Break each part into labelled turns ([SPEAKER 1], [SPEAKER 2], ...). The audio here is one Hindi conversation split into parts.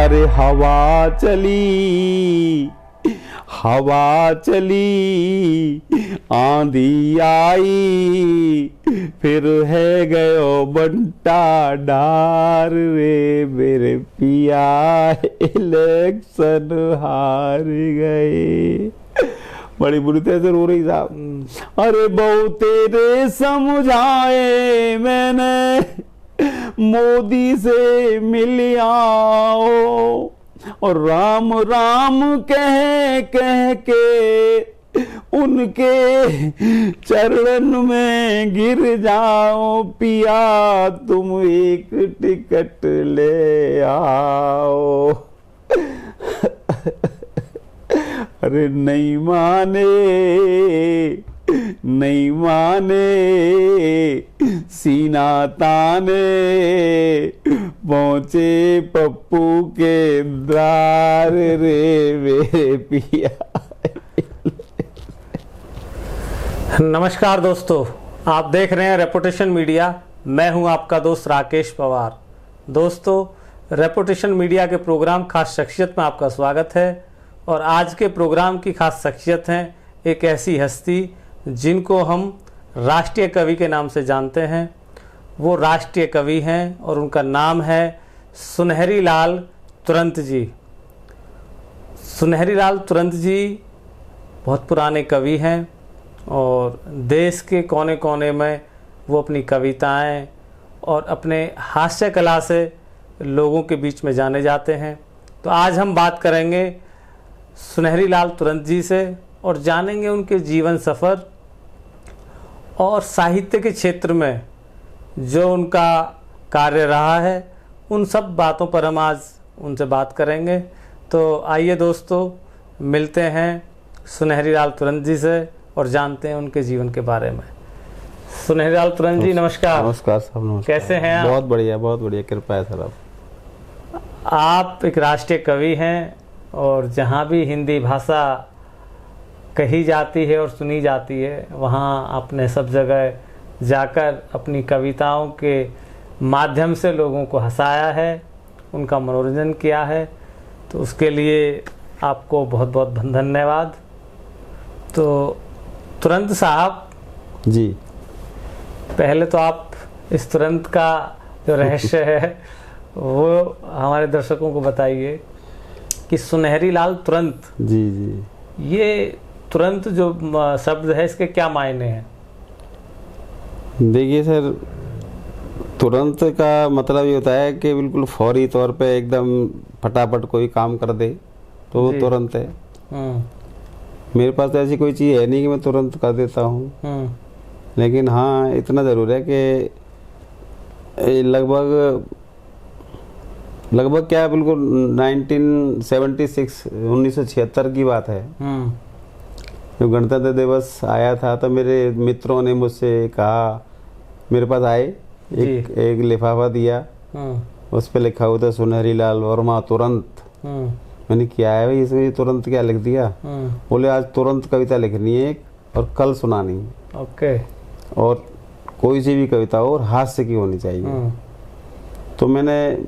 [SPEAKER 1] अरे हवा चली आंधी आई, फिर है गयो बंटा डार रे मेरे पिया इलेक्शन हार गए। बड़ी बुरी तरह से रो रही साहब। अरे बहु तेरे समझाए मैंने, मोदी से मिल आओ, और राम राम कह कह के उनके चरण में गिर जाओ, पिया तुम एक टिकट ले आओ। अरे नहीं माने सीना ताने, पहुंचे पप्पू के द्वार रे मेरे पिया।
[SPEAKER 2] नमस्कार दोस्तों, आप देख रहे हैं रेपुटेशन मीडिया। मैं हूं आपका दोस्त राकेश पवार। दोस्तों, रेपुटेशन मीडिया के प्रोग्राम खास शख्सियत में आपका स्वागत है। और आज के प्रोग्राम की खास शख्सियत हैं एक ऐसी हस्ती जिनको हम राष्ट्रीय कवि के नाम से जानते हैं। वो राष्ट्रीय कवि हैं और उनका नाम है सुनहरी लाल तुरंत जी। सुनहरी लाल तुरंत जी बहुत पुराने कवि हैं और देश के कोने कोने में वो अपनी कविताएं और अपने हास्य कला से लोगों के बीच में जाने जाते हैं। तो आज हम बात करेंगे सुनहरी लाल तुरंत जी से और जानेंगे उनके जीवन सफ़र और साहित्य के क्षेत्र में जो उनका कार्य रहा है, उन सब बातों पर हम आज उनसे बात करेंगे। तो आइए दोस्तों, मिलते हैं सुनहरी लाल तुरंत जी से और जानते हैं उनके जीवन के बारे में। सुनहरी लाल तुरंत जी नमस्कार।
[SPEAKER 1] नमस्कार साहब, नमस्कार।
[SPEAKER 2] कैसे हैं आप?
[SPEAKER 1] बहुत बढ़िया, कृपा है सर।
[SPEAKER 2] आप एक राष्ट्रीय कवि हैं और जहाँ भी हिंदी भाषा कही जाती है और सुनी जाती है, वहाँ आपने सब जगह जाकर अपनी कविताओं के माध्यम से लोगों को हंसाया है, उनका मनोरंजन किया है। तो उसके लिए आपको बहुत बहुत धन्यवाद। तो तुरंत साहब
[SPEAKER 1] जी,
[SPEAKER 2] पहले तो आप इस तुरंत का जो रहस्य है वो हमारे दर्शकों को बताइए कि सुनहरी लाल तुरंत
[SPEAKER 1] जी,
[SPEAKER 2] ये तुरंत जो शब्द है, इसके क्या मायने हैं?
[SPEAKER 1] देखिए सर, तुरंत का मतलब ये होता है कि बिल्कुल फौरी तौर पे एकदम फटाफट कोई काम कर दे तो वो तुरंत है। मेरे पास तो ऐसी कोई चीज़ है नहीं कि मैं तुरंत कर देता हूँ। लेकिन हाँ, इतना ज़रूर है कि लगभग क्या बिल्कुल 1976 की बात है। जब गणतंत्र दिवस आया था तो मेरे मित्रों ने मुझसे कहा, मेरे पास आए, एक लिफाफा दिया, उस पर लिखा हुआ था सुनहरी लाल वर्मा तुरंत। मैंने क्या है भाई इसमें, तुरंत क्या लिख दिया? बोले आज तुरंत कविता लिखनी है और कल सुनानी है।
[SPEAKER 2] ओके।
[SPEAKER 1] और कोई सी भी कविता हो और हास्य की होनी चाहिए। तो मैंने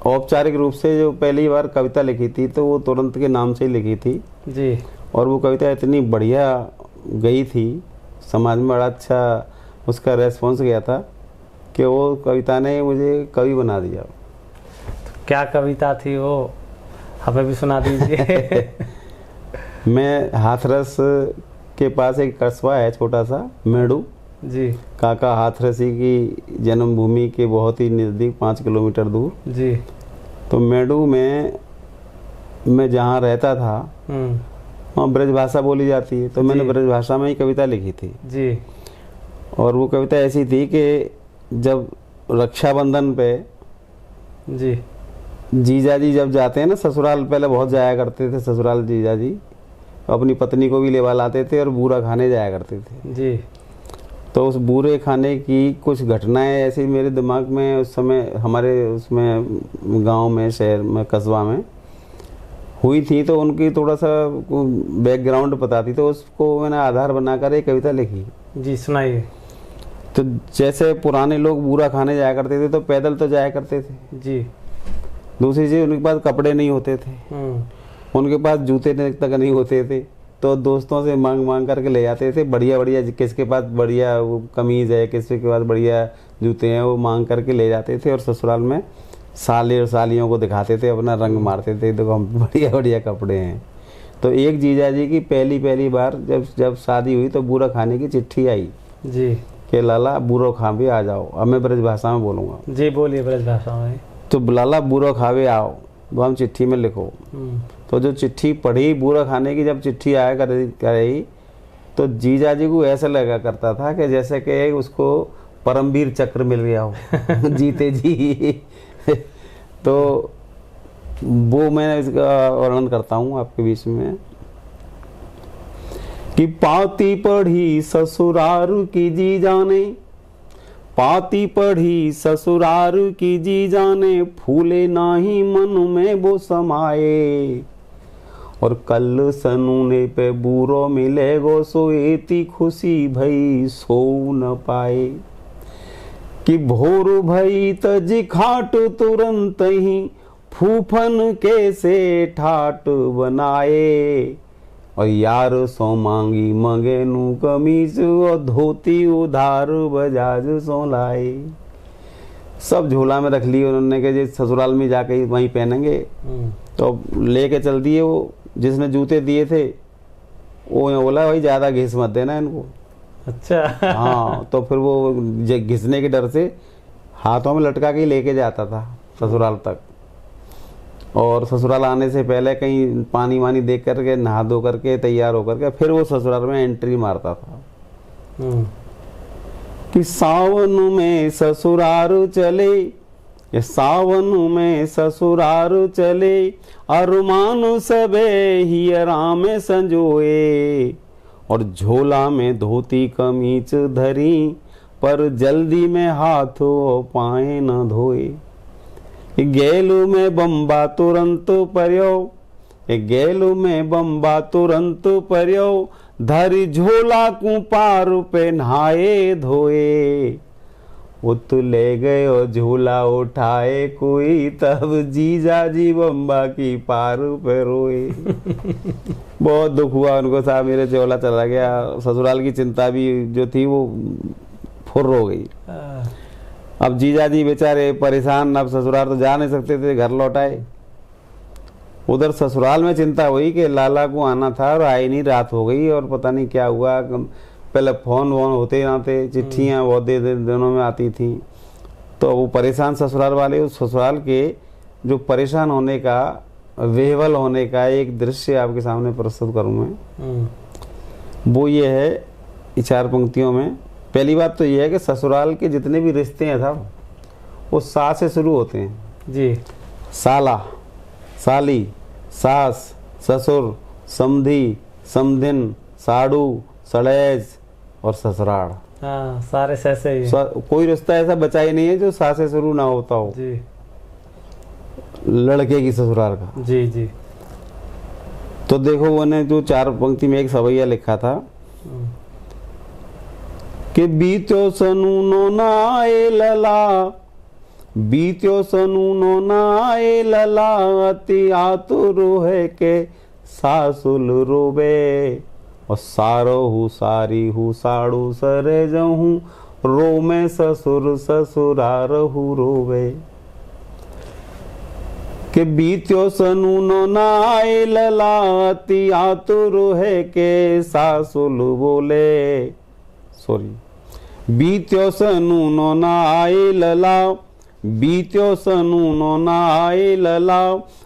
[SPEAKER 1] औपचारिक रूप से जो पहली बार कविता लिखी थी तो वो तुरंत के नाम से ही लिखी थी
[SPEAKER 2] जी।
[SPEAKER 1] और वो कविता इतनी बढ़िया गई थी, समाज में बड़ा अच्छा उसका रेस्पॉन्स गया था कि वो कविता ने मुझे कवि बना दिया।
[SPEAKER 2] तो क्या कविता थी वो, हमें भी सुना दीजिए।
[SPEAKER 1] मैं हाथरस के पास एक कस्बा है छोटा सा, मेड़ू
[SPEAKER 2] जी,
[SPEAKER 1] काका हाथरसी की जन्मभूमि के बहुत ही नज़दीक 5 किलोमीटर दूर
[SPEAKER 2] जी।
[SPEAKER 1] तो मेड़ू में मैं जहाँ रहता था वहाँ ब्रज भाषा बोली जाती है, तो मैंने ब्रज भाषा में ही कविता लिखी थी
[SPEAKER 2] जी।
[SPEAKER 1] और वो कविता ऐसी थी कि जब रक्षाबंधन पे
[SPEAKER 2] जी
[SPEAKER 1] जीजा जी जब जाते हैं ना ससुराल, पहले बहुत जाया करते थे ससुराल जीजा जी, अपनी पत्नी को भी लेवा लाते थे और बूरा खाने जाया करते थे
[SPEAKER 2] जी।
[SPEAKER 1] तो उस बुरे खाने की कुछ घटनाएं ऐसी मेरे दिमाग में उस समय हमारे उसमें गांव में, शहर में, कस्बा में हुई थी, तो उनकी थोड़ा सा बैकग्राउंड पता थी, तो उसको मैंने आधार बनाकर एक कविता लिखी।
[SPEAKER 2] जी सुनाइए।
[SPEAKER 1] तो जैसे पुराने लोग बूरा खाने जाया करते थे तो पैदल तो जाया करते थे
[SPEAKER 2] जी।
[SPEAKER 1] दूसरी चीज उनके पास कपड़े नहीं होते थे, उनके पास जूते तक नहीं होते थे, तो दोस्तों से मांग मांग करके ले जाते थे। बढ़िया बढ़िया किसके पास बढ़िया वो कमीज है, किसके पास बढ़िया जूते हैं, वो मांग करके ले जाते थे और ससुराल में साले और सालियों को दिखाते थे, अपना रंग मारते थे, देखो हम बढ़िया बढ़िया कपड़े हैं। तो एक जीजा जी की पहली बार जब शादी हुई तो बूरा खाने की चिट्ठी आई
[SPEAKER 2] जी
[SPEAKER 1] कि लाला बूरो खावे आ जाओ। अब मैं ब्रज भाषा में बोलूँगा जी,
[SPEAKER 2] बोलिए ब्रज भाषा में।
[SPEAKER 1] तो लाला बूरो खावे आओ, वो हम चिट्ठी में लिखो। तो जो चिट्ठी पढ़ी बूरा खाने की, जब चिट्ठी आया करी तो जीजा जी को ऐसा लगा करता था कि जैसे कि उसको परमवीर चक्र मिल गया हो जीते जी। तो वो मैं इसका वर्णन करता हूँ आपके बीच में कि पाती पढ़ी ससुरार की जी जाने, पाती पढ़ी ससुरार की जी जाने, फूले नाही मन में वो समाए, और कल सनूने पे बूरो मिले गो, सो एती खुशी भई सो न पाए, कि भोर भई तज खाट तुरंत ही, फूफन के से ठाट बनाए, और यार सो मांगी मंगे नू कमीज, और धोती उधार बजाज सो लाए। सब झोला में रख लिए उन्होंने कि ससुराल में जाके वहीं पहनेंगे। तो लेके चल दिए। वो जिसने जूते दिए थे वो बोला भाई ज्यादा घिस मत देना इनको।
[SPEAKER 2] अच्छा।
[SPEAKER 1] हाँ, तो फिर वो घिसने के डर से हाथों में लटका के ही लेके जाता था ससुराल तक, और ससुराल आने से पहले कहीं पानी वानी देख करके नहा धो करके तैयार होकर के फिर वो ससुराल में एंट्री मारता था। कि सावन में ससुराल चले, ये सावन में ससुराल चले, अरमान सबे ही आराम संजोए, और झोला में धोती कमीज धरी, पर जल्दी में हाथों पाए न धोए। गेलू में बम्बा तुरंत पर्यो, गेलू में बम्बा तुरंत पर्यो, धरी झोला को पार पे नहाए धोए, उत ले गए और झूला उठाए कोई, तब जीजा जी बम्बा की पार पे रोए। बहुत दुख हुआ उनको, साहब मेरे झोला चला गया। ससुराल की चिंता भी जो थी वो फुर्र हो गई। अब जीजा जी बेचारे परेशान, अब ससुराल तो जा नहीं सकते थे, घर लौट आए। उधर ससुराल में चिंता हुई कि लाला को आना था और आई नहीं, रात हो गई और पता नहीं क्या हुआ। पहले फोन वोन होते ना थे, चिट्ठियाँ बहुत दिनों में आती थी। तो वो परेशान ससुराल वाले, उस ससुराल के जो परेशान होने का, वेहवल होने का एक दृश्य आपके सामने प्रस्तुत करूँ मैं। वो ये है 4 पंक्तियों में। पहली बात तो ये है कि ससुराल के जितने भी रिश्ते हैं साहब वो सा से शुरू होते हैं
[SPEAKER 2] जी।
[SPEAKER 1] साला, साली, सास, ससुर, समधी, समधिन, साड़ू, सड़ेज और ससुराल।
[SPEAKER 2] हाँ, सारे सैसे ही।
[SPEAKER 1] कोई रिश्ता ऐसा बचा ही नहीं है जो सा से शुरू ना होता हो
[SPEAKER 2] जी।
[SPEAKER 1] लड़के की ससुराल का।
[SPEAKER 2] जी जी।
[SPEAKER 1] तो देखो उन्होंने जो 4 पंक्ति में एक सवैया लिखा था कि बीत्यो सनूनो नाए लला, बीत्यो सनूनो नाए लला, अति आतुर है के सासुल रोबे, और सारो हूँ सारी हूँ साड़ू सरे जहूँ, रो में ससुर ससुरार हूँ रोवे। कि बीत्यो सनूनो नाए लला, अति आतुर है के सासुल बोले, सॉरी, बीत्यो सनूनो नाए लला, बीत्यो सनूनो नाए लला,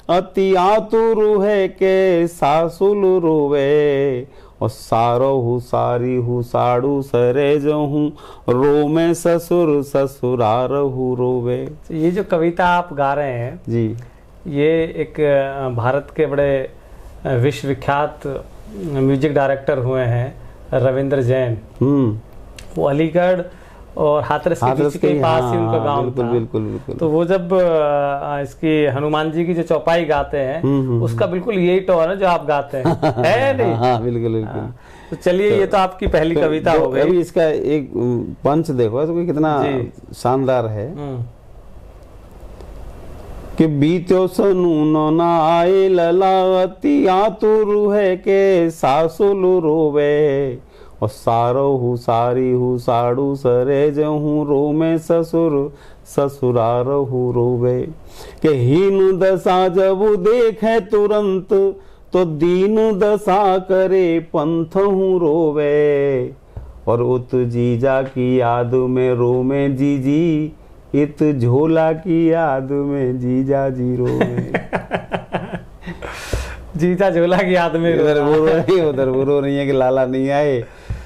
[SPEAKER 1] अति आतुर है के सासुल रोवे, और सारो हूँ सारी हूँ साड़ू सरे जहूँ, रो में ससुर ससुरार हूँ रोवे।
[SPEAKER 2] ये जो कविता आप गा रहे हैं
[SPEAKER 1] जी,
[SPEAKER 2] ये एक भारत के बड़े विश्वविख्यात म्यूजिक डायरेक्टर हुए हैं रविंद्र जैन। वो अलीगढ़ और हाथरस के पास ही उनका गांव था।
[SPEAKER 1] बिल्कुल बिल्कुल।
[SPEAKER 2] तो वो जब इसकी हनुमान जी की जो चौपाई गाते हैं उसका बिल्कुल यही टोन है जो आप गाते हैं, है नहीं?
[SPEAKER 1] हाँ, बिल्कुल बिल्कुल।
[SPEAKER 2] तो चलिए, ये तो आपकी पहली कविता हो गई।
[SPEAKER 1] अभी इसका एक पंच देखो तो कितना शानदार है। कि बीत्यो सनूनो न आए ललावती आतुर है के सासुल रोवे और सारो हूँ सारी हूँ साड़ू सरेज हूँ रो में ससुर ससुरार हूँ रोवे के हीन दशा जब देखे तुरंत तो दीन दशा करे पंथ हूँ रोवे और उत जीजा की याद में रो में जीजी इत झोला की याद में जीजा जी रोवे।
[SPEAKER 2] जीजा झोला की याद में
[SPEAKER 1] इधर वो रो रही है उधर वो रो रही है कि लाला नहीं आए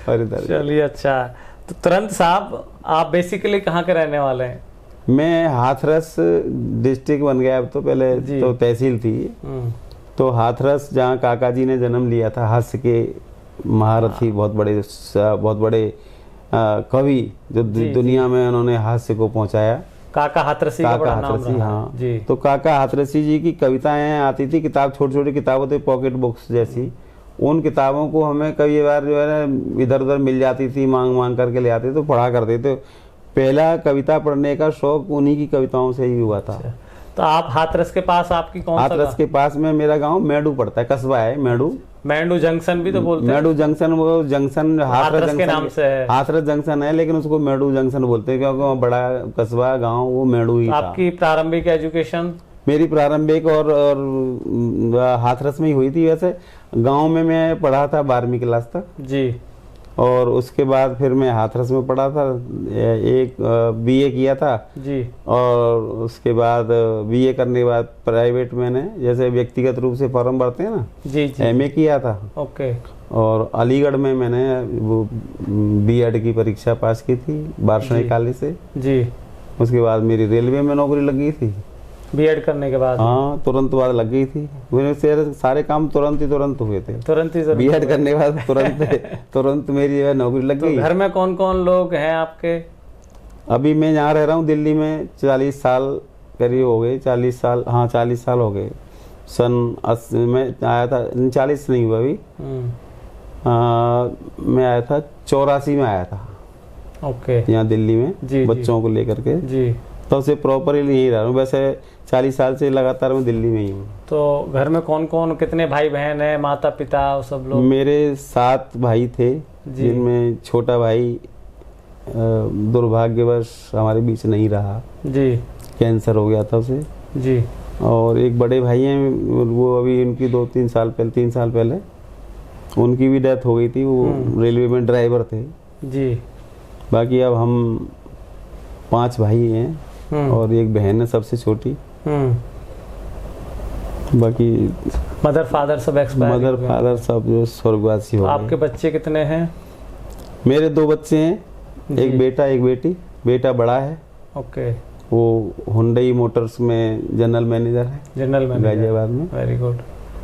[SPEAKER 1] और इधर।
[SPEAKER 2] चलिए अच्छा, तो तुरंत साहब आप बेसिकली कहाँ के रहने वाले हैं?
[SPEAKER 1] मैं हाथरस डिस्ट्रिक्ट बन गया अब तो, पहले तो तहसील थी। तो हाथरस जहाँ काका जी ने जन्म लिया था, हास्य के महारथी बहुत बड़े कवि जो दुनिया में उन्होंने हास्य को पहुंचाया,
[SPEAKER 2] काका हाथरसी का बड़ा नाम रहा।
[SPEAKER 1] हाँ
[SPEAKER 2] जी।
[SPEAKER 1] तो काका हाथरसी जी की कविताएं आती थी, किताब छोटी छोटी किताबें थी, पॉकेट बुक्स जैसी। उन किताबों को हमें कई बार जो है ना इधर उधर मिल जाती थी, मांग मांग करके ले आते तो पढ़ा करते थे। पहला कविता पढ़ने का शौक उन्हीं की कविताओं से ही हुआ था।
[SPEAKER 2] तो आप हाथरस के पास, आपकी कौन सा
[SPEAKER 1] हाथरस के पास में मेरा गांव मेडू पड़ता है, कस्बा है मेडू।
[SPEAKER 2] मेंडू जंक्शन भी तो बोलते हैं।
[SPEAKER 1] मेडू जंक्शन, वो जंक्शन
[SPEAKER 2] हाथरस के नाम से है।
[SPEAKER 1] हाथरस जंक्शन है, लेकिन उसको मेडू जंक्शन बोलते हैं क्योंकि वो बड़ा कस्बा गांव वो मेडू ही था।
[SPEAKER 2] आपकी प्रारंभिक एजुकेशन?
[SPEAKER 1] मेरी प्रारंभिक और हाथरस में ही हुई थी। वैसे गांव में मैं पढ़ा था 12वीं क्लास तक
[SPEAKER 2] जी,
[SPEAKER 1] और उसके बाद फिर मैं हाथरस में पढ़ा था, एक बीए किया था
[SPEAKER 2] जी।
[SPEAKER 1] और उसके बाद बीए करने के बाद प्राइवेट मैंने जैसे व्यक्तिगत रूप से फॉर्म भरते हैं ना,
[SPEAKER 2] जी जी,
[SPEAKER 1] एमए किया था।
[SPEAKER 2] ओके।
[SPEAKER 1] और अलीगढ़ में मैंने वो बीएड की परीक्षा पास की थी वार्षिक कॉलेज से जी। उसके बाद मेरी रेलवे में नौकरी लग गई थी
[SPEAKER 2] बीएड करने के बाद।
[SPEAKER 1] हाँ, तुरंत बाद लग गई थी। मेरे सारे काम तुरंत हुए थे,
[SPEAKER 2] तुरंत ही
[SPEAKER 1] बीएड करने के बाद तुरंत मेरी नौकरी लग गई।
[SPEAKER 2] घर में कौन कौन लोग हैं आपके?
[SPEAKER 1] अभी मैं यहाँ रह रहा हूँ दिल्ली में, 40 साल करीब हो गए, 40 साल, हाँ 40 साल हो गए। सन 80 में आया था, 40 नहीं हुआ अभी, मैं आया था 84 में आया था।
[SPEAKER 2] ओके।
[SPEAKER 1] यहाँ दिल्ली में
[SPEAKER 2] जी,
[SPEAKER 1] बच्चों को लेकर के जी। तब से प्रॉपर यहीं रह रहा हूँ। वैसे 40 साल से लगातार मैं दिल्ली में ही हूँ।
[SPEAKER 2] तो घर में कौन कौन, कितने भाई बहन हैं, माता पिता सब लोग?
[SPEAKER 1] मेरे 7 भाई थे, जिनमें छोटा भाई दुर्भाग्यवश हमारे बीच नहीं रहा जी, कैंसर हो गया था उसे जी। और एक बड़े भाई हैं, वो अभी उनकी 3 साल पहले उनकी भी डेथ हो गई थी। वो रेलवे में ड्राइवर थे जी। बाकी अब हम 5 भाई हैं और एक बहन है सबसे छोटी। बाकी
[SPEAKER 2] मदर फादर
[SPEAKER 1] सब जो स्वर्गवासी हो गए।
[SPEAKER 2] आपके बच्चे कितने हैं?
[SPEAKER 1] मेरे 2 बच्चे हैं, एक बेटा एक बेटी। बेटा बड़ा है, ओके, वो हुंडई मोटर्स में जनरल मैनेजर है, गाजियाबाद में,
[SPEAKER 2] वेरी गुड,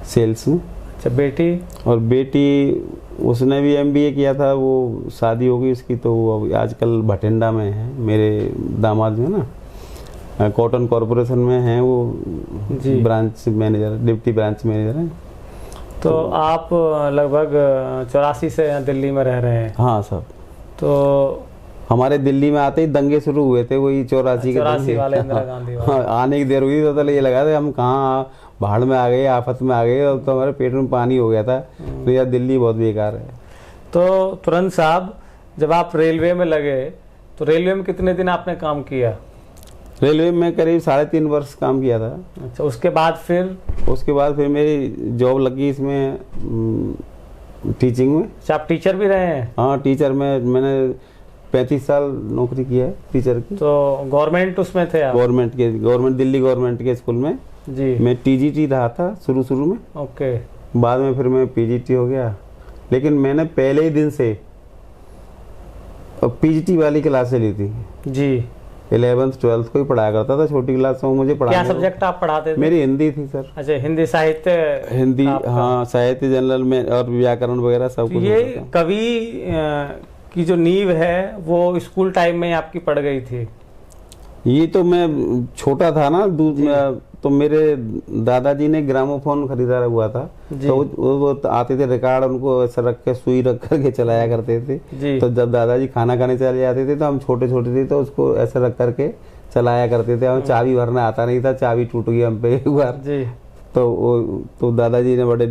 [SPEAKER 1] सेल्स में।
[SPEAKER 2] अच्छा, बेटी? और
[SPEAKER 1] बेटी उसने भी MBA किया था, वो शादी हो गई उसकी, तो वो आजकल भटिंडा में है। मेरे दामाद जो है ना, कॉटन कॉरपोरेशन में हैं वो branch manager, deputy branch manager हैं।
[SPEAKER 2] तो आप लगभग 84 से यहाँ दिल्ली में रह रहे हैं?
[SPEAKER 1] हाँ सब।
[SPEAKER 2] तो
[SPEAKER 1] हमारे दिल्ली में आते ही दंगे शुरू हुए थे, वही 84
[SPEAKER 2] वाले इंदिरा गांधी वाले।
[SPEAKER 1] हाँ, आने की देर हुई तो ये लगा था हम कहाँ भाड़ में आ गए, आफत में आ गए, और तो हमारे पेट में पानी हो गया था। तो यार दिल्ली बहुत बेकार है।
[SPEAKER 2] तो तुरंत साहब, जब आप रेलवे में लगे तो रेलवे में कितने दिन आपने काम किया?
[SPEAKER 1] रेलवे में करीब 3.5 वर्ष काम किया था।
[SPEAKER 2] अच्छा, उसके बाद फिर
[SPEAKER 1] मेरी जॉब लगी इसमें टीचिंग में।
[SPEAKER 2] अच्छा, आप टीचर भी रहे हैं?
[SPEAKER 1] हाँ, टीचर में मैंने 35 साल नौकरी किया है टीचर की।
[SPEAKER 2] तो गवर्नमेंट उसमें थे आप?
[SPEAKER 1] गवर्नमेंट दिल्ली गवर्नमेंट के स्कूल में जी। मैं TGT रहा था शुरू में, ओके। बाद में फिर मैं PGT हो गया, लेकिन मैंने पहले ही दिन से PGT वाली क्लासें ली थी जी। 11th 12th को ही पढ़ाया करता था, छोटी क्लास में मुझे पढ़ाया।
[SPEAKER 2] क्या सब्जेक्ट आप पढ़ाते थे?
[SPEAKER 1] मेरी हिंदी थी सर।
[SPEAKER 2] अच्छा, हिंदी साहित्य?
[SPEAKER 1] हिंदी, हाँ, साहित्य जनरल में और व्याकरण वगैरह सब कुछ।
[SPEAKER 2] ये कवि की जो नींव है वो स्कूल टाइम में आपकी पड़ गई थी?
[SPEAKER 1] ये तो मैं छोटा था ना, तो मेरे दादाजी ने ग्रामोफोन खरीदा हुआ था, तो वो आते थे रिकॉर्ड, उनको ऐसा रख के सुई रख करके चलाया करते थे। तो जब दादाजी खाना खाने चले जाते थे तो हम छोटे छोटे थे, तो उसको ऐसा रख करके चलाया करते थे। हम चाबी भरना आता नहीं था, चाबी टूट गई हम पे एक बार, तो दादाजी ने बड़े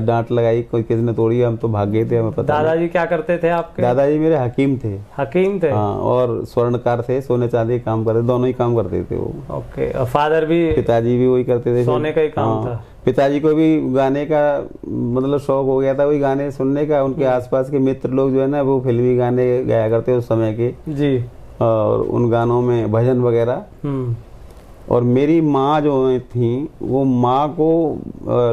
[SPEAKER 1] डांट लगाई, कोई किसी ने तोड़ी, हम तो भाग गए थे, हमें पता।
[SPEAKER 2] दादाजी क्या करते थे आपके?
[SPEAKER 1] दादाजी मेरे हकीम थे।
[SPEAKER 2] हकीम थे?
[SPEAKER 1] हाँ, और स्वर्णकार थे, सोने चांदी काम करते, दोनों ही काम करते थे वो।
[SPEAKER 2] ओके। और फादर भी? पिताजी भी
[SPEAKER 1] वही करते थे,
[SPEAKER 2] सोने का ही काम था।
[SPEAKER 1] पिताजी को भी गाने का मतलब शौक हो गया था, वही गाने सुनने का। उनके आसपास के मित्र लोग जो है ना, वो फिल्मी गाने गाया करते उस समय के
[SPEAKER 2] जी,
[SPEAKER 1] और उन गानों में भजन वगैरह। और मेरी माँ जो थी, वो माँ को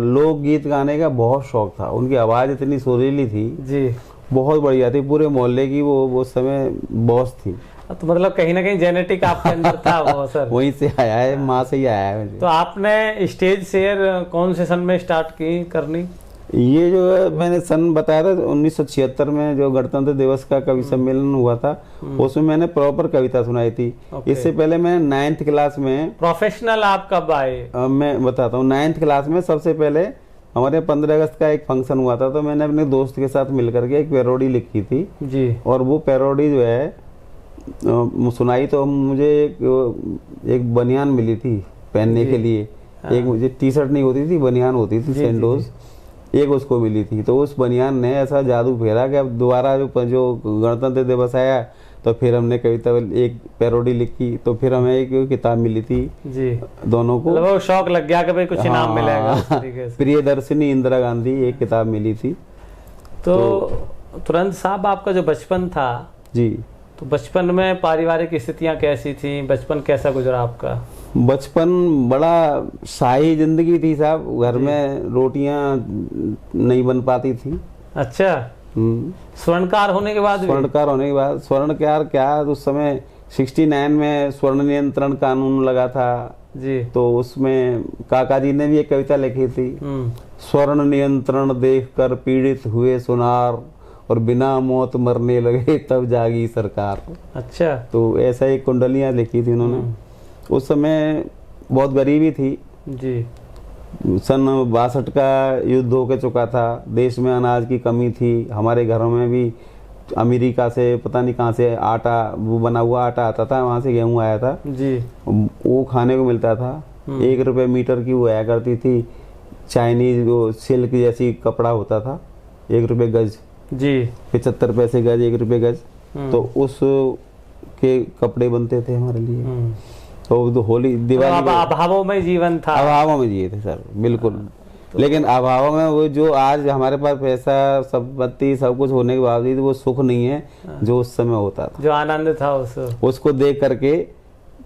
[SPEAKER 1] लोकगीत गाने का बहुत शौक था। उनकी आवाज़ इतनी सुरीली थी जी, बहुत बढ़िया थी, पूरे मोहल्ले की वो समय बॉस थी।
[SPEAKER 2] तो मतलब कहीं ना कहीं जेनेटिक आपके अंदर था वो सर?
[SPEAKER 1] वहीं से आया है, माँ से ही आया है।
[SPEAKER 2] तो आपने स्टेज शेयर कौन से सन में स्टार्ट की करनी?
[SPEAKER 1] ये जो है मैंने सन बताया था 1976 में, जो गणतंत्र दिवस का कवि सम्मेलन हुआ था, उसमें मैंने प्रॉपर कविता सुनाई थी। इससे पहले मैं 9th क्लास में।
[SPEAKER 2] प्रोफेशनल आप कब आए?
[SPEAKER 1] मैं बताता हूँ। 9th क्लास में सबसे पहले हमारे 15 अगस्त का एक फंक्शन हुआ था, तो मैंने अपने दोस्त के साथ मिलकर के एक पैरोडी लिखी थी जी। और वो पैरोडी जो है सुनाई, तो मुझे एक बनियान मिली थी पहनने के लिए। एक मुझे टी शर्ट नहीं होती थी, बनियान होती थी, सैंडोज, एक उसको मिली थी। तो उस बनियान ने ऐसा जादू फेरा कि अब दोबारा जो गणतंत्र दिवस आया, तो फिर हमने कविता एक पैरोडी लिखी, तो फिर हमें एक किताब मिली थी जी, दोनों को।
[SPEAKER 2] वो शौक लग गया कि भाई कुछ इनाम मिलेगा।
[SPEAKER 1] प्रियदर्शिनी इंदिरा गांधी एक किताब मिली थी।
[SPEAKER 2] तो तुरंत साहब, आपका जो बचपन था जी, तो बचपन में पारिवारिक स्थितियां कैसी थी? बचपन कैसा गुजरा आपका?
[SPEAKER 1] बचपन बड़ा शाही जिंदगी थी साहब। घर में रोटियां नहीं बन पाती थी।
[SPEAKER 2] अच्छा। स्वर्णकार होने के बाद?
[SPEAKER 1] स्वर्णकार होने के बाद, स्वर्णकार क्या, उस समय 69 में स्वर्ण नियंत्रण कानून लगा था जी, तो उसमें काका जी ने भी एक कविता लिखी थी, स्वर्ण नियंत्रण देखकर पीड़ित हुए सुनार, और बिना मौत मरने लगे तब जागी सरकार। अच्छा। तो ऐसा एक कुंडलियां लिखी थी उन्होंने। उस समय बहुत गरीबी थी जी। सन 62 का युद्ध होकर चुका था, देश में अनाज की कमी थी, हमारे घरों में भी अमेरिका से पता नहीं कहाँ से आटा, वो बना हुआ आटा आता था, वहाँ से गेहूँ आया था जी, वो खाने को मिलता था। 1 रुपये मीटर की वो आया करती थी, चाइनीज वो सिल्क जैसी कपड़ा होता था, 1 रुपये गज जी, 75 पैसे गज, 1 रुपये गज। तो उस के कपड़े बनते थे हमारे लिए। तो होली दिवाली,
[SPEAKER 2] अभावों में जीवन था।
[SPEAKER 1] अभावों में जिए थे सर, बिल्कुल। लेकिन अभावों में वो जो आज हमारे पास पैसा संपत्ति सब कुछ होने के बावजूद वो सुख नहीं है जो उस समय होता था,
[SPEAKER 2] जो आनंद था
[SPEAKER 1] उसको देख करके।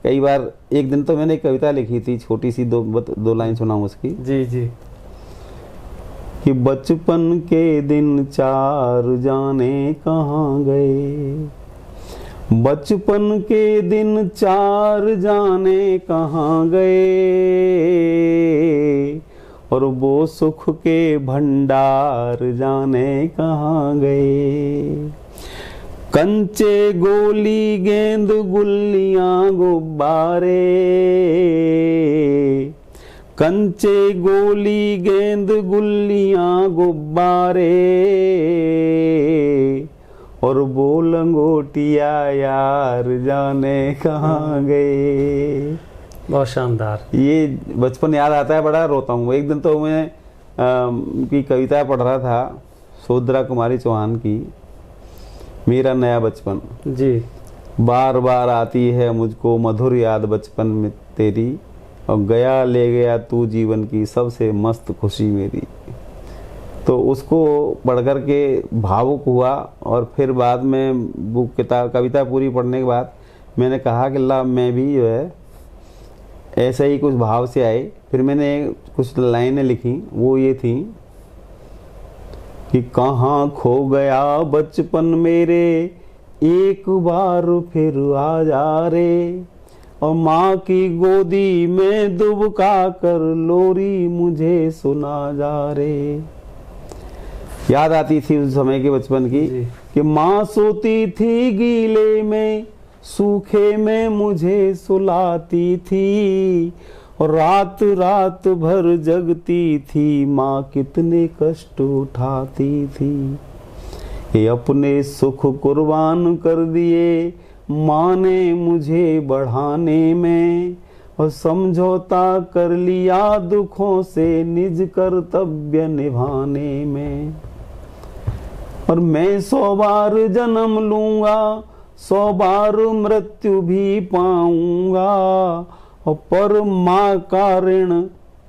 [SPEAKER 1] कई बार, एक दिन तो मैंने एक कविता लिखी थी, छोटी सी, दो लाइन सुनाऊं उसकी जी जी, कि बचपन के दिन 4 जाने कहाँ गए, बचपन के दिन 4 जाने कहाँ गए, और वो सुख के भंडार जाने कहाँ गए, कंचे गोली गेंद गुल्लियां गुब्बारे, कंचे गोली गेंद गुल्लियां गुब्बारे, और वो लंगोटिया यार जाने कहाँ गए।
[SPEAKER 2] बहुत शानदार।
[SPEAKER 1] ये बचपन याद आता है, बड़ा रोता हूँ। एक दिन तो मैं की कविता पढ़ रहा था, सुभद्रा कुमारी चौहान की, मेरा नया बचपन जी, बार बार आती है मुझको मधुर याद बचपन में तेरी, और गया ले गया तू जीवन की सबसे मस्त खुशी मेरी। तो उसको पढ़ कर के भावुक हुआ, और फिर बाद में वो कविता पूरी पढ़ने के बाद मैंने कहा कि ला मैं भी जो है ऐसे ही कुछ भाव से आए। फिर मैंने कुछ लाइनें लिखी, वो ये थी कि कहाँ खो गया बचपन मेरे, एक बार फिर आ जा रे, और माँ की गोदी में दुबका कर लोरी मुझे सुना जा रे। याद आती थी उस समय के बचपन की कि माँ सोती थी गीले में, सूखे में मुझे सुलाती थी, और रात रात भर जगती थी माँ, कितने कष्ट उठाती थी। ये अपने सुख कुर्बान कर दिए माँ ने मुझे बढ़ाने में, और समझौता कर लिया दुखों से निज कर्तव्य निभाने में। और मैं 100 बार जन्म लूंगा, 100 बार मृत्यु भी पाऊंगा, और पर माँ का ऋण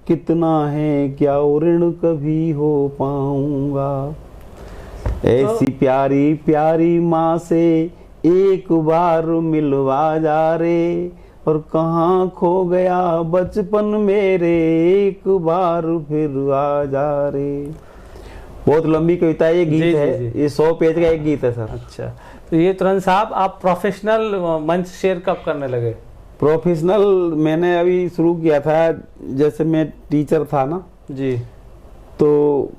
[SPEAKER 1] कितना है, क्या ऋण कभी हो पाऊंगा। ऐसी प्यारी प्यारी माँ से एक बार मिलवा जा रे, और कहाँ खो गया बचपन मेरे, एक बार फिर आ जा रे। बहुत लंबी कविता है, ये गीत है, ये 100 पेज का एक गीत है सर।
[SPEAKER 2] अच्छा, तो ये तुरंत साहब आप प्रोफेशनल मंच शेयर कब करने लगे?
[SPEAKER 1] प्रोफेशनल मैंने अभी शुरू किया था, जैसे मैं टीचर था ना
[SPEAKER 2] जी,
[SPEAKER 1] तो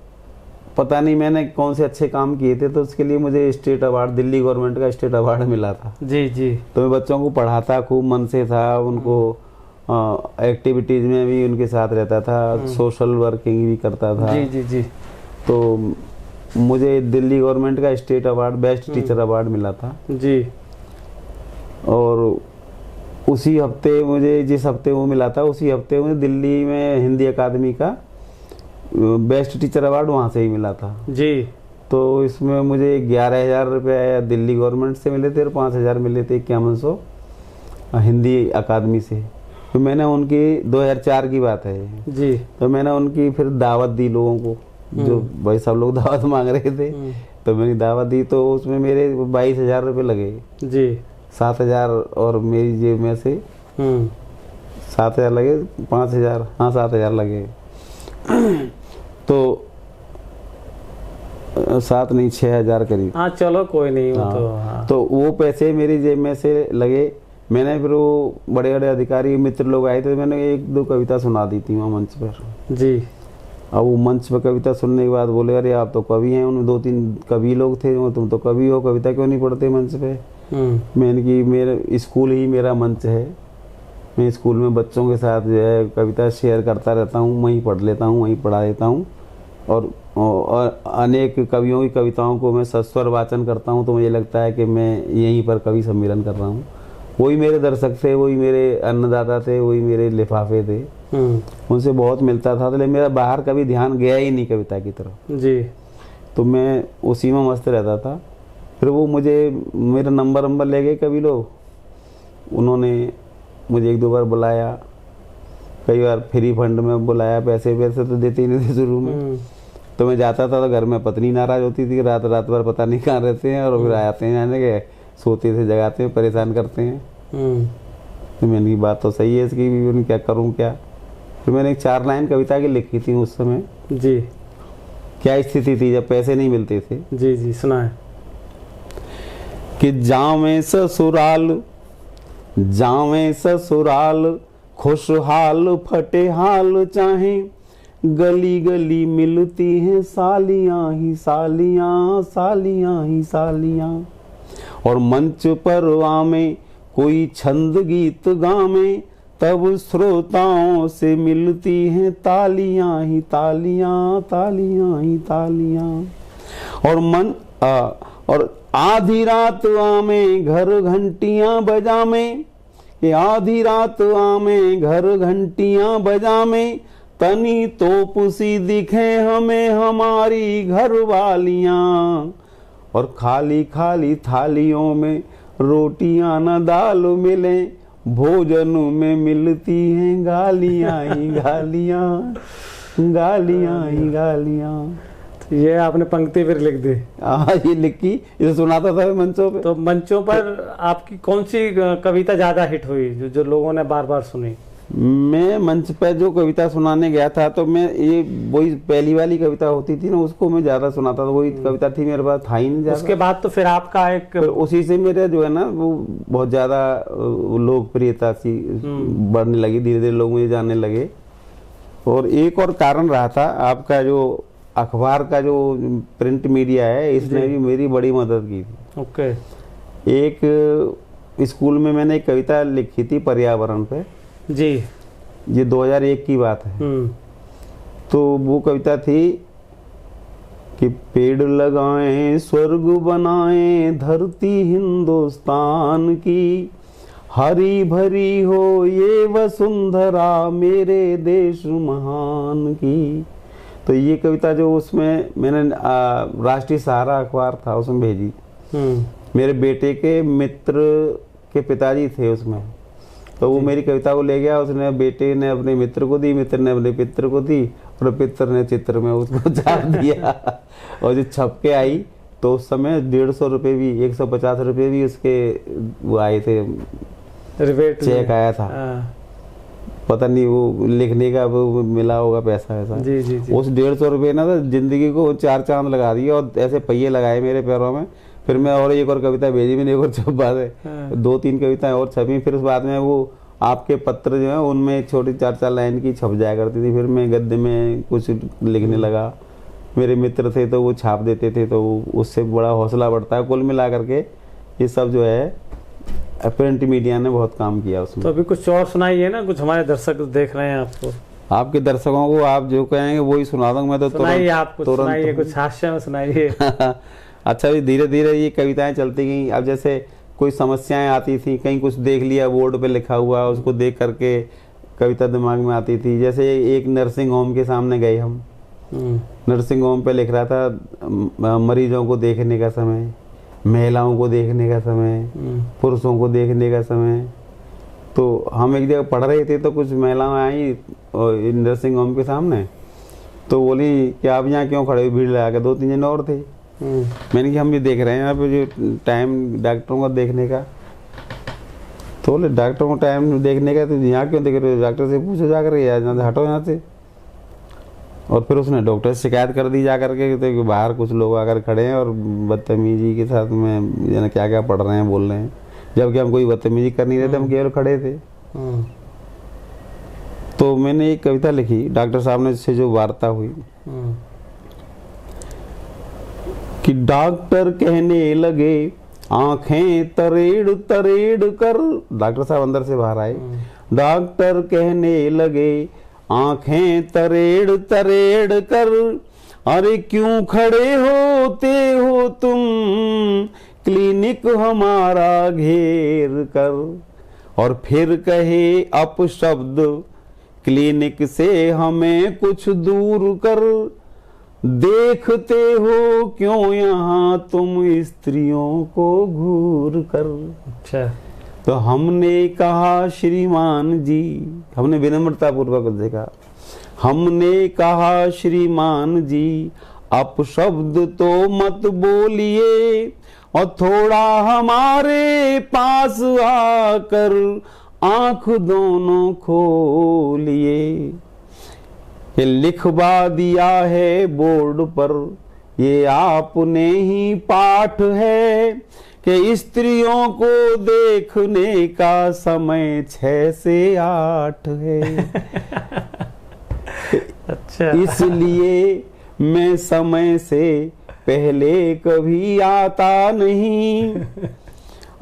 [SPEAKER 1] पता नहीं मैंने कौन से अच्छे काम किए थे, तो उसके लिए मुझे स्टेट अवार्ड, दिल्ली गवर्नमेंट का स्टेट अवार्ड मिला था।
[SPEAKER 2] जी जी।
[SPEAKER 1] तो मैं बच्चों को पढ़ाता खूब मन से था, उनको एक्टिविटीज में भी उनके साथ रहता था, सोशल वर्किंग भी करता था।
[SPEAKER 2] जी जी जी।
[SPEAKER 1] तो मुझे दिल्ली गवर्नमेंट का state award, best teacher award मिला था
[SPEAKER 2] जी।
[SPEAKER 1] और उसी हफ्ते मुझे, जिस हफ्ते वो मिला था, उसी हफ्ते मुझे दिल्ली में हिंदी अकादमी का बेस्ट टीचर अवार्ड वहाँ से ही मिला था
[SPEAKER 2] जी।
[SPEAKER 1] तो इसमें मुझे 11,000 रुपये दिल्ली गवर्नमेंट से मिले थे और 5,000 मिले थे 5100 हिंदी अकादमी से। तो मैंने उनकी 2004 की बात है
[SPEAKER 2] जी।
[SPEAKER 1] तो मैंने उनकी फिर दावत दी लोगों को, जो भाई सब लोग दावत मांग रहे थे, तो मैंने दावत दी, तो उसमें मेरे 22,000 रुपये लगे जी। 7,000 और मेरी जेब में से 7,000 लगे, 5,000, हाँ 7,000 लगे तो 7 नहीं 6,000 करीब।
[SPEAKER 2] हाँ चलो कोई नहीं।
[SPEAKER 1] हाँ,
[SPEAKER 2] तो हाँ।
[SPEAKER 1] तो वो पैसे मेरी जेब में से लगे। मैंने फिर वो बड़े बड़े अधिकारी मित्र लोग आए थे, मैंने 1-2 कविता सुना दी थी वहाँ मंच पर जी। अब वो मंच पर कविता सुनने के बाद बोले अरे आप तो कवि हैं। उनमें 2-3 कवि लोग थे, तुम तो कवि हो, कविता क्यों नहीं पढ़ते मंच पे। मैंने कि मेरे स्कूल ही मेरा मंच है, मैं स्कूल में बच्चों के साथ जो है कविता शेयर करता रहता हूँ, वहीं पढ़ लेता हूँ, वहीं पढ़ा देता हूँ और अनेक कवियों की कविताओं को मैं सस्वर वाचन करता हूँ। तो मुझे लगता है कि मैं यहीं पर कवि सम्मेलन कर रहा हूँ। वही मेरे दर्शक थे, वही मेरे अन्नदाता थे, वही मेरे लिफाफे थे, उनसे बहुत मिलता था। तो मेरा बाहर कभी ध्यान गया ही नहीं कविता की तरफ जी। तो मैं उसी में मस्त रहता था। फिर वो मुझे मेरा नंबर ले गए कभी लोग, उन्होंने मुझे 1-2 बार बुलाया, कई बार फ्री फंड में बुलाया, पैसे तो देते ही नहीं थे शुरू में। तो मैं जाता था तो घर में पत्नी नाराज होती थी, रात भर पता नहीं कहाँ रहते हैं, और फिर आते हैं जाने के सोते से जगाते हैं, परेशान करते हैं। तो मैंने की बात तो सही है इसकी भी, उन्हें क्या करूँ क्या। फिर मैंने 4 लाइन कविता की लिखी थी उस समय जी। क्या स्थिति थी जब पैसे नहीं मिलते थे जी जी, सुना है कि जावें ससुराल खुशहाल फटे हाल चाहे, गली गली मिलती हैं सालियां ही सालियां, सालियां ही सालियां। और मंच पर आमे कोई छंद गीत गावे, तब श्रोताओं से मिलती हैं तालियां ही तालियां, तालियां ही तालियां। और आधी रात आमे घर घंटियां बजामे, ये आधी रात आमे घर घंटियां बजामे, तनी तोपुसी दिखे हमें हमारी घर वालियां। और खाली खाली थालियों में रोटियां न दाल मिले, भोजन में मिलती हैं गालियां ही गालियां, गालियां ही गालियां।
[SPEAKER 2] ये आपने पंक्ति फिर लिख दी?
[SPEAKER 1] हाँ ये लिखी, इसे सुनाता था मंचों पे।
[SPEAKER 2] तो मंचों पर आपकी कौन सी कविता ज्यादा हिट हुई जो लोगों ने बार बार सुनी?
[SPEAKER 1] मैं मंच पे जो कविता सुनाने गया था, तो मैं ये वही पहली वाली कविता होती थी ना, उसको मैं ज्यादा सुनाता था। वही कविता थी मेरे पास, था ही नहीं ज्यादा।
[SPEAKER 2] उसके बाद तो फिर आपका एक
[SPEAKER 1] उसी से मेरे जो है ना वो बहुत ज्यादा लोकप्रियता सी बढ़ने लगी, धीरे धीरे लोग मुझे जानने लगे। और एक और कारण रहा था, आपका जो अखबार का जो प्रिंट मीडिया है, इसने भी मेरी बड़ी मदद की थी।
[SPEAKER 2] ओके।
[SPEAKER 1] एक स्कूल में मैंने एक कविता लिखी थी पर्यावरण पे जी। ये 2001 की बात है। तो वो कविता थी कि पेड़ लगाएं स्वर्ग बनाएं धरती हिंदुस्तान की, हरी भरी हो ये वसुंधरा मेरे देश महान की। तो ये कविता जो उसमें मैंने राष्ट्रीय सहारा अखबार था उसमें भेजी। मेरे बेटे के मित्र के पिताजी थे उसमें, तो वो मेरी कविता को ले गया, उसने बेटे ने अपने मित्र को दी, मित्र ने अपने पित्र को दी और पित्र ने चित्र में उसको छाप दिया। और जो छप के आई तो उस समय 150 रुपये भी 150 रुपये भी उसके वो आए थे, चेक आया था। पता नहीं वो लिखने का वो मिला होगा पैसा ऐसा।
[SPEAKER 2] जी जी जी।
[SPEAKER 1] उस 150 रुपये ना जिंदगी को 4 चांद लगा दिए और ऐसे पहिए लगाए मेरे पैरों में। फिर मैं और एक और कविता भेजी मैंने, एक और छप बात है, 2-3 कविताएं और छपी। फिर उस बाद में वो आपके पत्र जो है उनमें छोटी 4-4 लाइन की छप जाया करती थी। फिर मैं गद्य में कुछ लिखने लगा, मेरे मित्र थे तो वो छाप देते थे, तो उससे बड़ा हौसला बढ़ता है। कुल मिला करके ये सब जो है प्रिंट मीडिया ने बहुत काम किया उसमें।
[SPEAKER 2] तो अभी कुछ और सुनाइए ना, कुछ हमारे दर्शक देख रहे हैं आपको।
[SPEAKER 1] आपके दर्शकों को आप जो कहेंगे वही सुना दूंगा मैं तो।
[SPEAKER 2] सुनाइए, आप कुछ सुनाइए, कुछ हास्य में सुनाइए।
[SPEAKER 1] अच्छा, धीरे धीरे ये कविताएं चलती गई। अब जैसे कोई समस्याएं आती थी, कहीं कुछ देख लिया बोर्ड पे लिखा हुआ, उसको देख करके कविता दिमाग में आती थी। जैसे एक नर्सिंग होम के सामने गए हम, नर्सिंग होम पे लिख रहा था मरीजों को देखने का समय, महिलाओं को देखने का समय, पुरुषों को देखने का समय। तो हम एक जगह पढ़ रहे थे तो कुछ महिलाएं आई नर्सिंग होम के सामने, तो बोली कि आप यहाँ क्यों खड़े हो, भीड़ लगा के 2-3 जन और थे। मैंने कहा हम भी देख रहे हैं यहाँ पे जो टाइम डॉक्टरों को देखने का। तो बोले डॉक्टरों को टाइम देखने का तो यहाँ क्यों देख रहे हो, डॉक्टर से पूछो जाकर, हटो यहाँ से। और फिर उसने डॉक्टर से शिकायत कर दी जाकर के तो बाहर कुछ लोग आकर खड़े हैं और बदतमीजी के साथ में क्या क्या पढ़ रहे हैं, बोल रहे हैं, जबकि हम कोई बदतमीजी कर नहीं रहे थे, हम केवल खड़े थे। तो मैंने एक कविता लिखी, डॉक्टर साहब ने से जो वार्ता हुई कि डॉक्टर कहने लगे आंखें तरेड़ तरेड़ कर, डॉक्टर साहब अंदर से बाहर आए, डॉक्टर कहने लगे आंखें तरेड़ तरेड़ कर, अरे क्यों खड़े होते हो तुम क्लिनिक हमारा घेर कर। और फिर कहे अपशब्द क्लिनिक से हमें कुछ दूर कर, देखते हो क्यों यहाँ तुम स्त्रियों को घूर कर।
[SPEAKER 2] अच्छा।
[SPEAKER 1] तो हमने कहा श्रीमान जी, हमने विनम्रता पूर्वक देखा, हमने कहा श्रीमान जी अपशब्द तो मत बोलिए और थोड़ा हमारे पास आकर आंख दोनों खोलिए। ये लिखवा दिया है बोर्ड पर, ये आपने ही पाठ है कि स्त्रियों को देखने का समय 6 से 8 है।
[SPEAKER 2] अच्छा।
[SPEAKER 1] इसलिए मैं समय से पहले कभी आता नहीं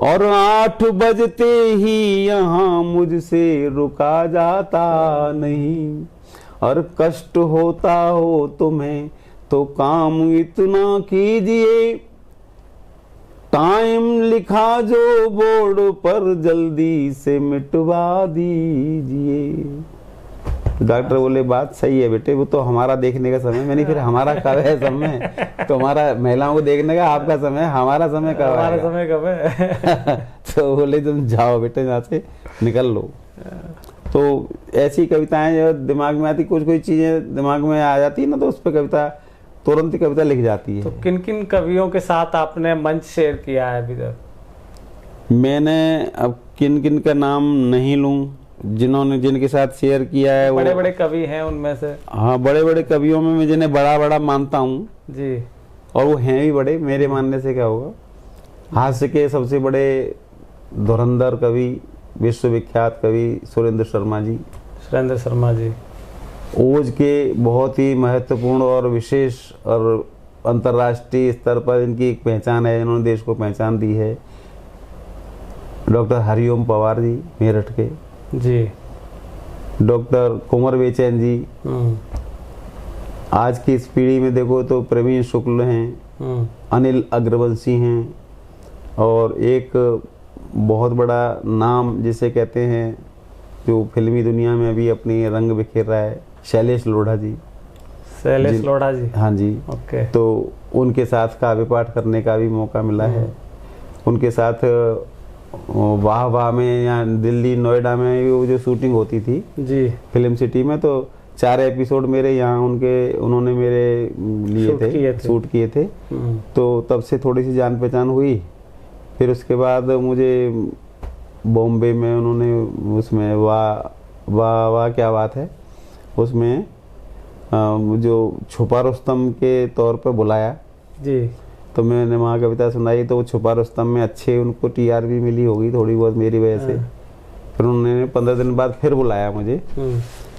[SPEAKER 1] और 8 बजते ही यहाँ मुझसे रुका जाता नहीं। और कष्ट होता हो तुम्हें तो काम इतना कीजिए, टाइम लिखा जो बोर्ड पर जल्दी से मिटवा दीजिए। डॉक्टर बोले बात सही है बेटे, वो तो हमारा देखने का समय, मैंने फिर हमारा कब है समय, तो हमारा महिलाओं को देखने का आपका समय, हमारा समय कब है,
[SPEAKER 2] हमारा समय कब है।
[SPEAKER 1] तो बोले तुम जाओ बेटे यहाँ से निकल लो। तो ऐसी कविताएं जो दिमाग में आती, कुछ कोई चीजें दिमाग में आ जाती है ना, तो उस पर कविता तुरंत ही कविता लिख जाती है।
[SPEAKER 2] तो किन किन कवियों के साथ आपने मंच शेयर किया है अभी तक? मैंने
[SPEAKER 1] अब किन किन का नाम नहीं लूं, जिनके साथ शेयर किया है
[SPEAKER 2] बड़े बड़े कवि हैं उनमें से।
[SPEAKER 1] हाँ, बड़े बड़े कवियों में मैं जिन्हें बड़ा बड़ा मानता हूँ
[SPEAKER 2] जी,
[SPEAKER 1] और वो हैं भी बड़े, मेरे मानने से क्या होगा। हास्य के सबसे बड़े धुरंधर कवि, विश्वविख्यात कवि सुरेंद्र शर्मा जी।
[SPEAKER 2] सुरेंद्र शर्मा जी
[SPEAKER 1] ओज के बहुत ही महत्वपूर्ण और विशेष और अंतर्राष्ट्रीय स्तर पर इनकी एक पहचान है, इन्होंने देश को पहचान दी है। डॉक्टर हरिओम पवार जी मेरठ के
[SPEAKER 2] जी,
[SPEAKER 1] डॉक्टर कुंवर बेचैन जी, आज की इस पीढ़ी में देखो तो प्रवीण शुक्ल हैं, अनिल अग्रवंशी हैं, और एक बहुत बड़ा नाम जिसे कहते हैं जो फिल्मी दुनिया में अभी अपनी रंग बिखेर रहा है, शैलेश लोढ़ा जी।
[SPEAKER 2] शैलेश लोढ़ा जी,
[SPEAKER 1] हाँ जी।
[SPEAKER 2] ओके।
[SPEAKER 1] तो उनके साथ काव्य पाठ करने का भी मौका मिला है। उनके साथ वाह वाह में या दिल्ली नोएडा में वो जो शूटिंग होती थी
[SPEAKER 2] जी
[SPEAKER 1] फिल्म सिटी में, तो 4 एपिसोड मेरे यहाँ उन्होंने मेरे लिए शूट किए थे। तो तब से थोड़ी सी जान पहचान हुई। फिर उसके बाद मुझे बॉम्बे में उन्होंने उसमें वाह वाह वाह क्या बात है उसमें जो छुपा रुस्तम के तौर पर बुलाया
[SPEAKER 2] जी।
[SPEAKER 1] तो मैंने वहाँ कविता सुनाई, तो वो छुपा रुस्तम में अच्छे उनको टीआर भी मिली होगी थोड़ी बहुत मेरी वजह से। फिर उन्होंने 15 दिन बाद फिर बुलाया मुझे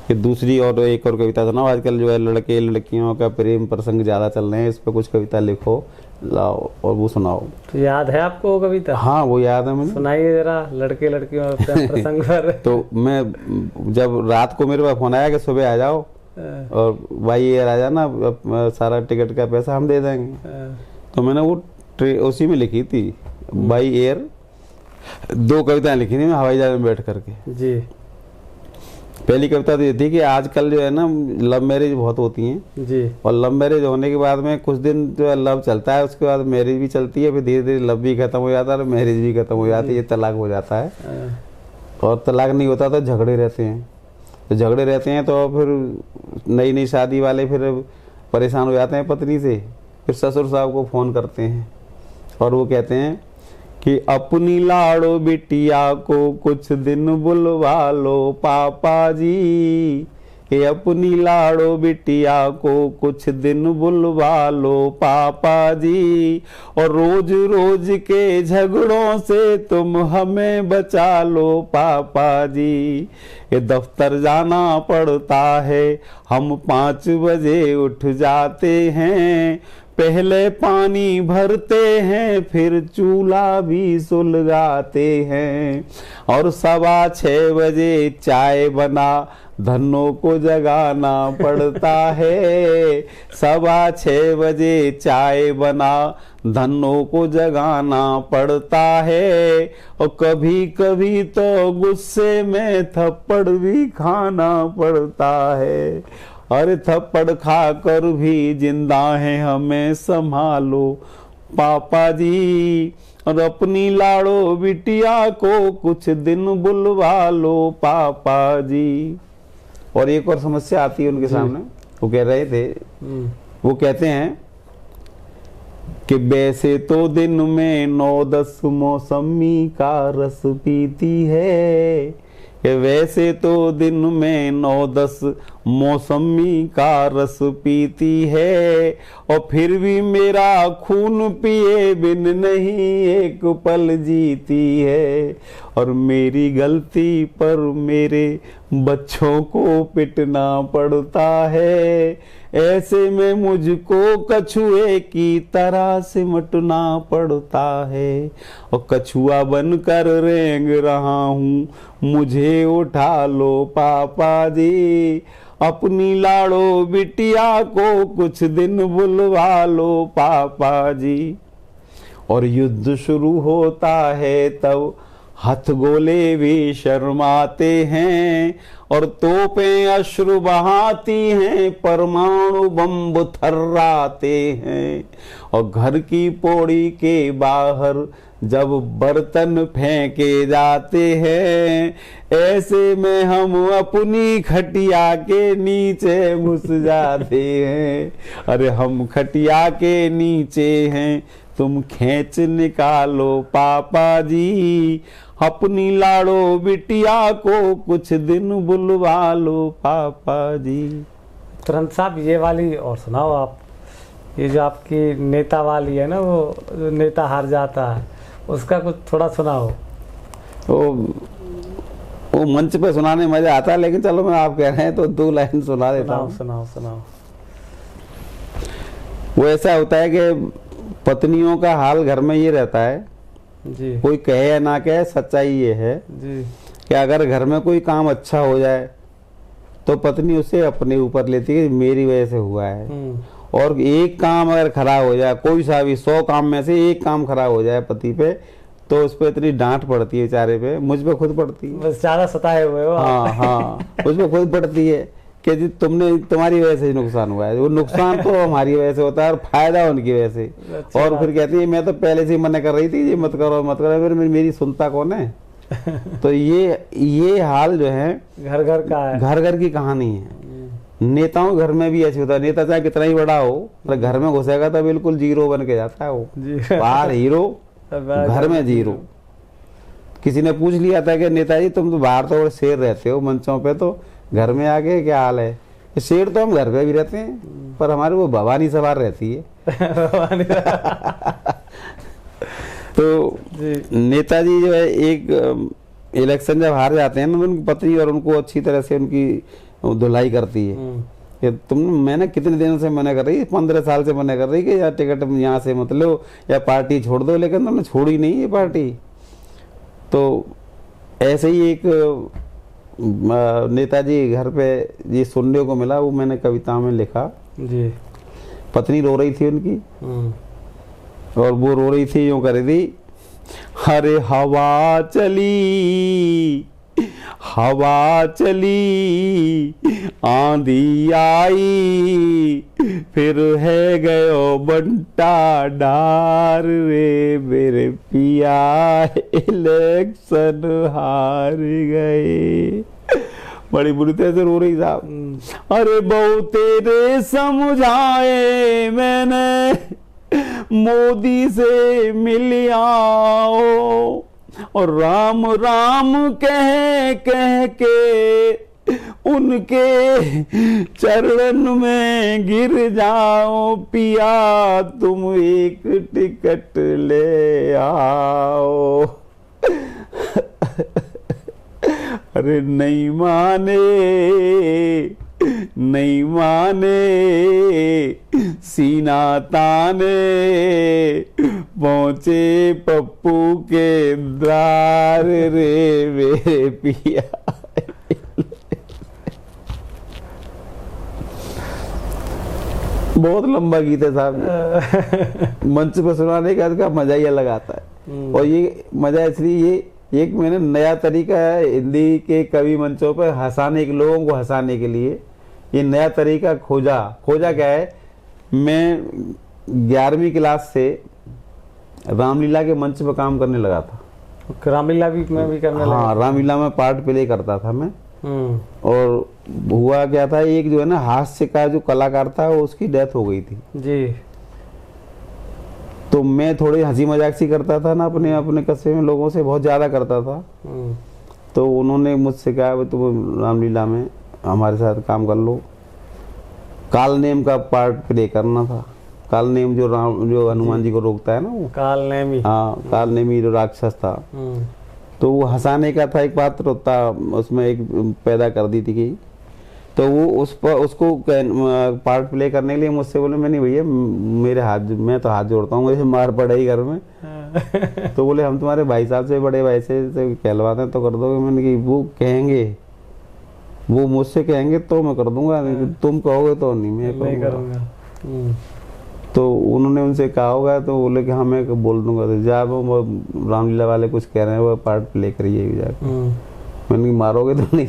[SPEAKER 1] कि दूसरी और एक और कविता सुनाओ, आजकल जो है लड़के लड़कियों का प्रेम प्रसंग ज़्यादा चल रहे हैं, इस पर कुछ कविता लिखो लाओ और वो सुनाओ।
[SPEAKER 2] तो याद है आपको वो कविता?
[SPEAKER 1] हाँ वो याद है मुझे।
[SPEAKER 2] सुनाइए जरा लड़के लड़कियों का प्रसंग पर।
[SPEAKER 1] तो मैं जब रात को मेरे पास फोन आया कि सुबह आ जाओ और भाई ये आ जाना, सारा टिकट का पैसा हम दे देंगे, तो मैंने वो उसी में लिखी थी बाई एयर 2 कविताएं लिखी थी मैं हवाई जहाज में बैठ करके
[SPEAKER 2] जी।
[SPEAKER 1] पहली कविता तो ये थी कि आजकल जो है ना लव मैरिज बहुत होती हैं
[SPEAKER 2] जी, और
[SPEAKER 1] लव मैरिज होने के बाद में कुछ दिन जो है लव चलता है, उसके बाद मैरिज भी चलती है, फिर धीरे धीरे लव भी खत्म हो जाता है और मैरिज भी खत्म हो जाती है, ये तलाक हो जाता है। और तलाक नहीं होता तो झगड़े रहते हैं, तो झगड़े रहते हैं तो फिर नई नई शादी वाले फिर परेशान हो जाते हैं पत्नी से, फिर ससुर साहब को फ़ोन करते हैं और वो कहते हैं कि अपनी लाड़ो बिटिया को कुछ दिन बुलवा लो पापा जी, कि अपनी लाड़ो बिटिया को कुछ दिन बुलवा लो पापा जी, और रोज रोज के झगड़ों से तुम हमें बचा लो पापा जी। ये दफ्तर जाना पड़ता है, हम 5 बजे उठ जाते हैं, पहले पानी भरते हैं फिर चूल्हा भी सुलगाते हैं, और 6:15 बजे चाय बना धनों को जगाना पड़ता है, 6:15 बजे चाय बना धनों को जगाना पड़ता है, और कभी कभी तो गुस्से में थप्पड़ भी खाना पड़ता है, अरे थप्पड़ खा कर भी जिंदा है हमें संभालो पापा जी, और अपनी लाड़ो बिटिया को कुछ दिन बुलवा लो पापा जी। और एक और समस्या आती है उनके सामने, वो कह रहे थे, वो कहते हैं कि वैसे तो दिन में 9-10 मौसमी का रस पीती है, कि वैसे तो दिन में 9-10 मौसमी का रस पीती है, और फिर भी मेरा खून पिए बिन नहीं एक पल जीती है, और मेरी गलती पर मेरे बच्चों को पिटना पड़ता है, ऐसे में मुझको कछुए की तरह सिमटना पड़ता है, और कछुआ बनकर रेंग रहा हूँ मुझे उठा लो पापा जी, अपनी लाड़ो बिटिया को कुछ दिन बुलवा लो पापा जी। और युद्ध शुरू होता है तब हथगोले भी शर्माते हैं, और तोपें अश्रु बहाती हैं, परमाणु बम थर्राते हैं, और घर की पौड़ी के बाहर जब बर्तन फेंके जाते हैं, ऐसे में हम अपनी खटिया के नीचे घुस जाते हैं, अरे हम खटिया के नीचे हैं तुम खींच निकालो पापा जी, अपनी लाड़ो बिटिया को कुछ दिन बुलवा लो पापा जी।
[SPEAKER 2] तुरंत साहब ये वाली और सुनाओ आप, ये जो आपकी नेता वाली है ना, वो जो नेता हार जाता है उसका कुछ थोड़ा सुनाओ।
[SPEAKER 1] वो मंच पे सुनाने में मजा आता है, लेकिन चलो मैं आप कह रहे हैं तो 2 लाइन सुना देता हूँ।
[SPEAKER 2] सुनाओ सुनाओ।
[SPEAKER 1] वो ऐसा होता है कि पत्नियों का हाल घर में ये रहता है
[SPEAKER 2] जी,
[SPEAKER 1] कोई कहे या ना कहे, सच्चाई ये है
[SPEAKER 2] जी
[SPEAKER 1] कि अगर घर में कोई काम अच्छा हो जाए तो पत्नी उसे अपने ऊपर लेती है कि मेरी वजह से हुआ है। और एक काम अगर खराब हो जाए, कोई सा भी 100 काम में से एक काम खराब हो जाए पति पे, तो उस पर इतनी डांट पड़ती है बेचारे पे, मुझ पे खुद पड़ती है।
[SPEAKER 2] बस ज्यादा सताए हुए हो।
[SPEAKER 1] हाँ हाँ, मुझ पे खुद पड़ती है कि जी तुम्हारी वजह से नुकसान हुआ है। वो नुकसान तो हमारी वजह से होता है और फायदा उनकी वजह से। और फिर कहती है मैं तो पहले से ही मना कर रही थी, ये मत करो मत करो, फिर मेरी सुनता कौन है। तो ये हाल जो है
[SPEAKER 2] घर घर का है,
[SPEAKER 1] घर घर की कहानी है। नेताओं घर में भी ऐसे होता है, नेता चाहे कितना ही बड़ा हो, पर घर में घुसेगा तो बिल्कुल जीरो बन के जाता है वो। बाहर हीरो, घर में जीरो। किसी ने पूछ लिया था कि नेताजी तुम तो बाहर तो बड़े शेर रहते हो मंचों पे, तो घर में आके क्या हाल है। शेर तो हम घर पे भी रहते हैं, पर हमारे वो भवानी सवार रहती है। तो नेताजी जो है एक इलेक्शन जब हार जाते हैं ना, तो उनकी पत्नी और उनको अच्छी तरह से उनकी धुलाई करती है कि मैंने कितने दिनों से मना कर रही, 15 साल से मना कर रही कि यार टिकट यहाँ से मत लो या पार्टी छोड़ दो, लेकिन तुमने छोड़ी नहीं ये पार्टी। तो ऐसे ही एक नेताजी घर पे ये सुनने को मिला, वो मैंने कविता में लिखा जी। पत्नी रो रही थी उनकी, और वो रो रही थी, यूं कर रही थी, अरे हवा चली हवा चली आंधी आई, फिर है गयो बंटा डार रे मेरे पिया इलेक्शन हार गए। बड़ी बुरी तरह से रो रही साहब। अरे बहु तेरे समझाए मैंने, मोदी से मिल आओ, और राम राम कह कह के उनके चरण में गिर जाओ, पिया तुम एक टिकट ले आओ। अरे नहीं माने नहीं माने, सीना ताने पहुंचे पप्पू के द्वार रे मेरे पिया। बहुत लंबा गीत है साहब। मंच पर सुनाने का मजा ही अलग आता है। और ये मजा इसलिए ये एक मैंने नया तरीका है हिंदी के कवि मंचों पर हंसाने के, लोगों को हंसाने के लिए ये नया तरीका खोजा क्या है। मैं 11वीं क्लास से रामलीला के मंच पर काम करने लगा था।
[SPEAKER 2] रामलीला भी मैं भी करने लगा।
[SPEAKER 1] हाँ, रामलीला में पार्ट प्ले करता था मैं। और हुआ क्या था, एक जो है ना हास्य का जो कलाकार था वो उसकी डेथ हो गई थी
[SPEAKER 2] जी।
[SPEAKER 1] तो मैं थोड़ी हंसी मजाक सी करता था ना, अपने कस्बे में लोगों से बहुत ज्यादा करता था। तो उन्होंने मुझसे कहा तुम रामलीला में हमारे साथ काम कर लो। काल नेम का पार्ट प्ले करना था। काल नेम जो हनुमान जी को रोकता है ना, वो
[SPEAKER 2] काल नेमी।
[SPEAKER 1] हाँ, काल नेमी जो राक्षस था, तो वो हंसाने का था एक पात्र होता, उसमें एक पैदा कर दी थी कि तो वो उसको पार्ट प्ले करने के लिए मुझसे बोले, मैं नहीं भैया मेरे हाथ, मैं तो हाथ जोड़ता हूँ, मुझे मार पड़ेगी घर में। तो बोले हम तुम्हारे भाई साहब से, बड़े भाई से कहलवाते हैं तो कर दोगे। मैंने कि वो कहेंगे, वो मुझसे कहेंगे तो मैं कर दूंगा, तुम कहोगे तो नहीं मैं करूंगा। तो उन्होंने उनसे कहा होगा, तो बोले कि हाँ मैं बोल दूंगा। तो जा वो रामलीला वाले कुछ कह रहे हैं, वो पार्ट प्ले करिए जाकर। मैंने मारोगे तो नहीं।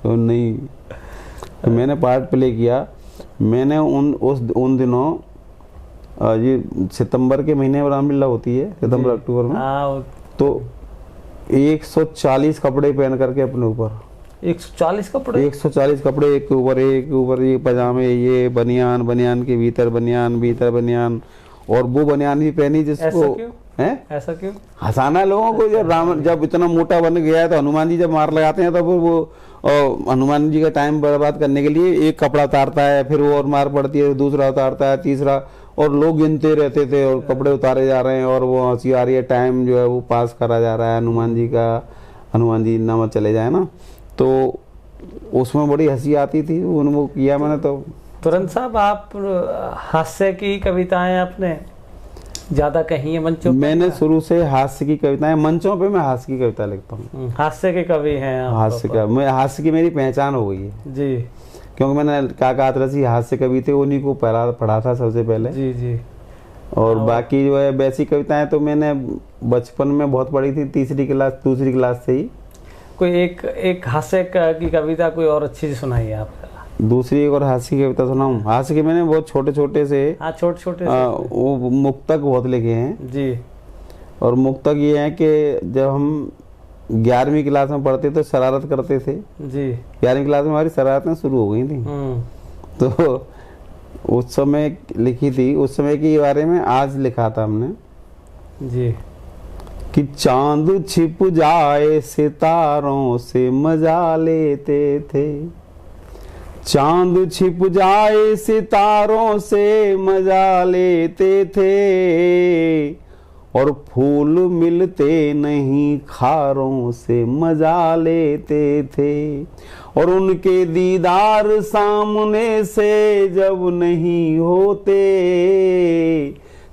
[SPEAKER 1] तो नहीं, तो मैंने पार्ट प्ले किया। मैंने उन दिनों ये सितंबर के महीने में रामलीला होती है, सितंबर अक्टूबर में, तो 140 कपड़े पहन करके अपने ऊपर
[SPEAKER 2] 140 कपड़े
[SPEAKER 1] 140 कपड़े, एक के ऊपर ये पजामे, ये बनियान के भीतर बनियान, और वो बनियान भी पहनी जिसको
[SPEAKER 2] ऐसा क्यों
[SPEAKER 1] हंसाना लोगों को। जब इतना मोटा बन गया है तो हनुमान जी जब मार लगाते हैं तो फिर वो हनुमान जी का टाइम बर्बाद करने के लिए एक कपड़ा उतारता है, फिर वो और मार पड़ती है, दूसरा उतारता है, तीसरा, और लोग गिनते रहते थे और कपड़े उतारे जा रहे हैं और वो हंसी आ रही है, टाइम जो है वो पास करा जा रहा है हनुमान जी का, हनुमान जी ना मत चले जाए ना। तो उसमें बड़ी हंसी आती थी, वो किया मैंने। तो
[SPEAKER 2] तुरंत साहब आप हास्य की कविताएं आपने ज्यादा कहीं है मंचों पे?
[SPEAKER 1] मैंने शुरू से हास्य की कविताएं, मंचों पे मैं हास्य की कविता लिखता हूँ।
[SPEAKER 2] हास्य के कवि हैं आप?
[SPEAKER 1] हास्य का, मैं हास्य की मेरी पहचान हो गई है
[SPEAKER 2] जी।
[SPEAKER 1] क्योंकि मैंने काका आतरसी हास्य कवि थे, उन्हीं को पढ़ा था सबसे पहले।
[SPEAKER 2] जी जी।
[SPEAKER 1] और बाकी जो है वैसी कविताएं तो मैंने बचपन में बहुत पढ़ी थी, तीसरी क्लास दूसरी क्लास से ही।
[SPEAKER 2] कोई एक हास्य की कविता कोई और अच्छी सी सुनाइए आप।
[SPEAKER 1] दूसरी एक और हास्य की कविता सुनाऊं? हास्य के मैंने बहुत छोटे छोटे से,
[SPEAKER 2] हाँ छोटे छोटे
[SPEAKER 1] वो मुक्तक बहुत लिखे हैं
[SPEAKER 2] जी।
[SPEAKER 1] और मुक्तक ये है कि जब हम 11वीं क्लास में पढ़ते तो शरारत करते थे
[SPEAKER 2] जी।
[SPEAKER 1] 11वीं क्लास में हमारी शरारतें शुरू हो गई थी, तो उस समय लिखी थी, उस समय के बारे में आज लिखा था हमने
[SPEAKER 2] जी
[SPEAKER 1] कि चांद छिप जाए सितारों से मजा लेते थे, चांद छिप जाए सितारों से मजा लेते थे, और फूल मिलते नहीं खारों से मजा लेते थे, और उनके दीदार सामने से जब नहीं होते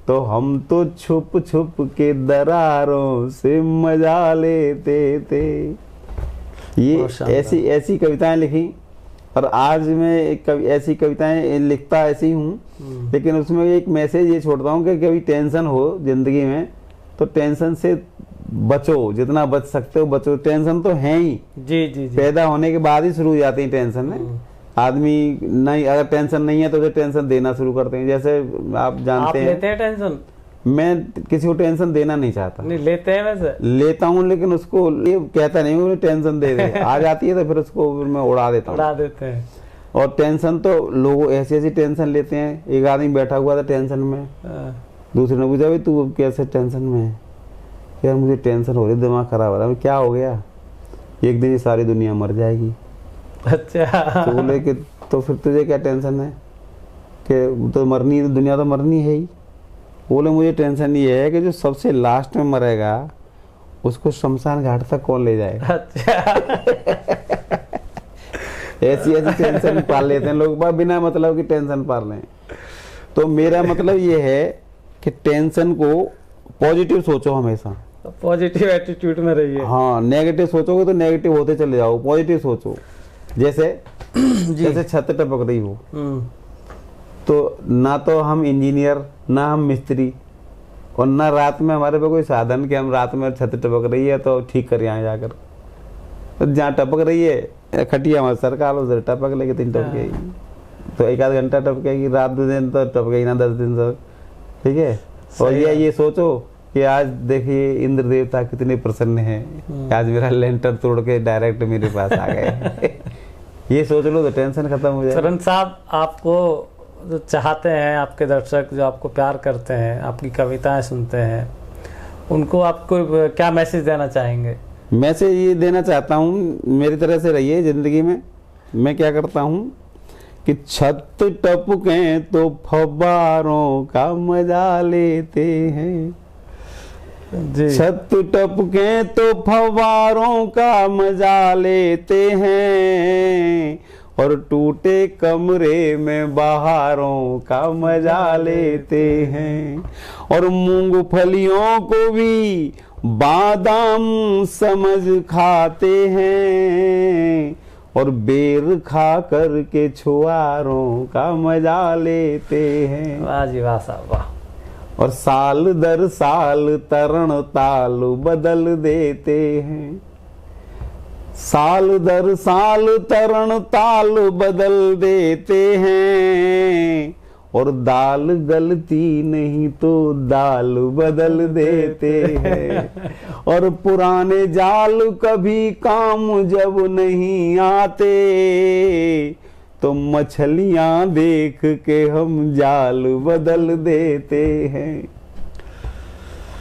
[SPEAKER 1] तो हम तो छुप छुप के दरारों से मजा लेते थे। ये ऐसी ऐसी कविताएं लिखी और आज मैं ऐसी कविताएं लिखता ऐसी हूँ, लेकिन उसमें एक मैसेज ये छोड़ता हूँ कि कभी टेंशन हो जिंदगी में तो टेंशन से बचो, जितना बच सकते हो बचो। टेंशन तो है ही,
[SPEAKER 2] जी जी जी।
[SPEAKER 1] पैदा होने के बाद ही शुरू हो जाती है टेंशन है। आदमी नहीं, अगर टेंशन नहीं है तो उसे टेंशन देना शुरू करते हैं। जैसे आप जानते हैं,
[SPEAKER 2] लेते हैं टेंशन?
[SPEAKER 1] मैं किसी को टेंशन देना नहीं चाहता।
[SPEAKER 2] नहीं लेते हैं वैसे? लेता
[SPEAKER 1] हूँ, लेकिन उसको ये कहता नहीं हूँ टेंशन दे दे। आ जाती है तो फिर उसको मैं उड़ा देता हूँ।
[SPEAKER 2] उड़ा देते हैं।
[SPEAKER 1] और टेंशन तो लोग ऐसी ऐसी टेंशन लेते हैं। एक आदमी बैठा हुआ था टेंशन में, दूसरे ने पूछा भाई तू कैसे टेंशन में है? यार मुझे टेंशन हो रही, दिमाग खराब हो रहा है। क्या हो गया? एक दिन ये सारी दुनिया मर जाएगी।
[SPEAKER 2] अच्छा।
[SPEAKER 1] तो बोले कि तो फिर तुझे क्या टेंशन है कि तो मरनी, दुनिया तो मरनी है ही। बोले मुझे टेंशन ये है कि जो सबसे लास्ट में मरेगा उसको शमशान घाट तक कौन ले जाएगा।
[SPEAKER 2] अच्छा।
[SPEAKER 1] ऐसी ऐसी टेंशन पाल लेते हैं लोग, बिना मतलब की टेंशन पाल लें। तो मेरा मतलब ये है कि टेंशन को पॉजिटिव सोचो, हमेशा
[SPEAKER 2] पॉजिटिव एटीट्यूड में रहिए।
[SPEAKER 1] हाँ, नेगेटिव सोचोगे तो नेगेटिव होते चले जाओ, पॉजिटिव सोचो। जैसे छत टपक रही हो तो ना तो हम इंजीनियर, ना हम मिस्त्री, और ना रात में हमारे पे कोई साधन कि हम रात में छत टपक रही है तो ठीक कर यहाँ जाकर। तो जहाँ टपक रही है खटिया में सरकार उधर टपक लेके 3 टपकेगी, तो 1 आध घंटा टपकेगी, रात 2 दिन तो टपकेगी ना 10 दिन तक। ठीक है। और ये सोचो कि आज देखिए इंद्र देवता कितने प्रसन्न हैं, आज मेरा लेंटर तोड़ के डायरेक्ट मेरे पास आ गए। ये सोच लो तो टेंशन खत्म हो जाए।
[SPEAKER 2] सरन साहब, आपको जो चाहते हैं, आपके दर्शक जो आपको प्यार करते हैं, आपकी कविताएं सुनते हैं, उनको आपको क्या मैसेज देना चाहेंगे?
[SPEAKER 1] मैसेज ये देना चाहता हूँ, मेरी तरह से रहिए जिंदगी में। मैं क्या करता हूँ कि छत टपके तो फव्वारों का मजा लेते हैं, छत टपके तो फव्वारों का मजा लेते हैं, और टूटे कमरे में बहारों का मजा लेते हैं, और मूंगफलियों को भी बादाम समझ खाते हैं, और बेर खा कर के छुआरों का मजा लेते हैं।
[SPEAKER 2] वाह जी वाह साहब वाह।
[SPEAKER 1] और साल दर साल तरण ताल बदल देते हैं, साल दर साल तरण ताल बदल देते हैं, और दाल गलती नहीं तो दाल बदल देते हैं, और पुराने जाल कभी काम जब नहीं आते तो मछलियां देख के हम जाल बदल देते हैं,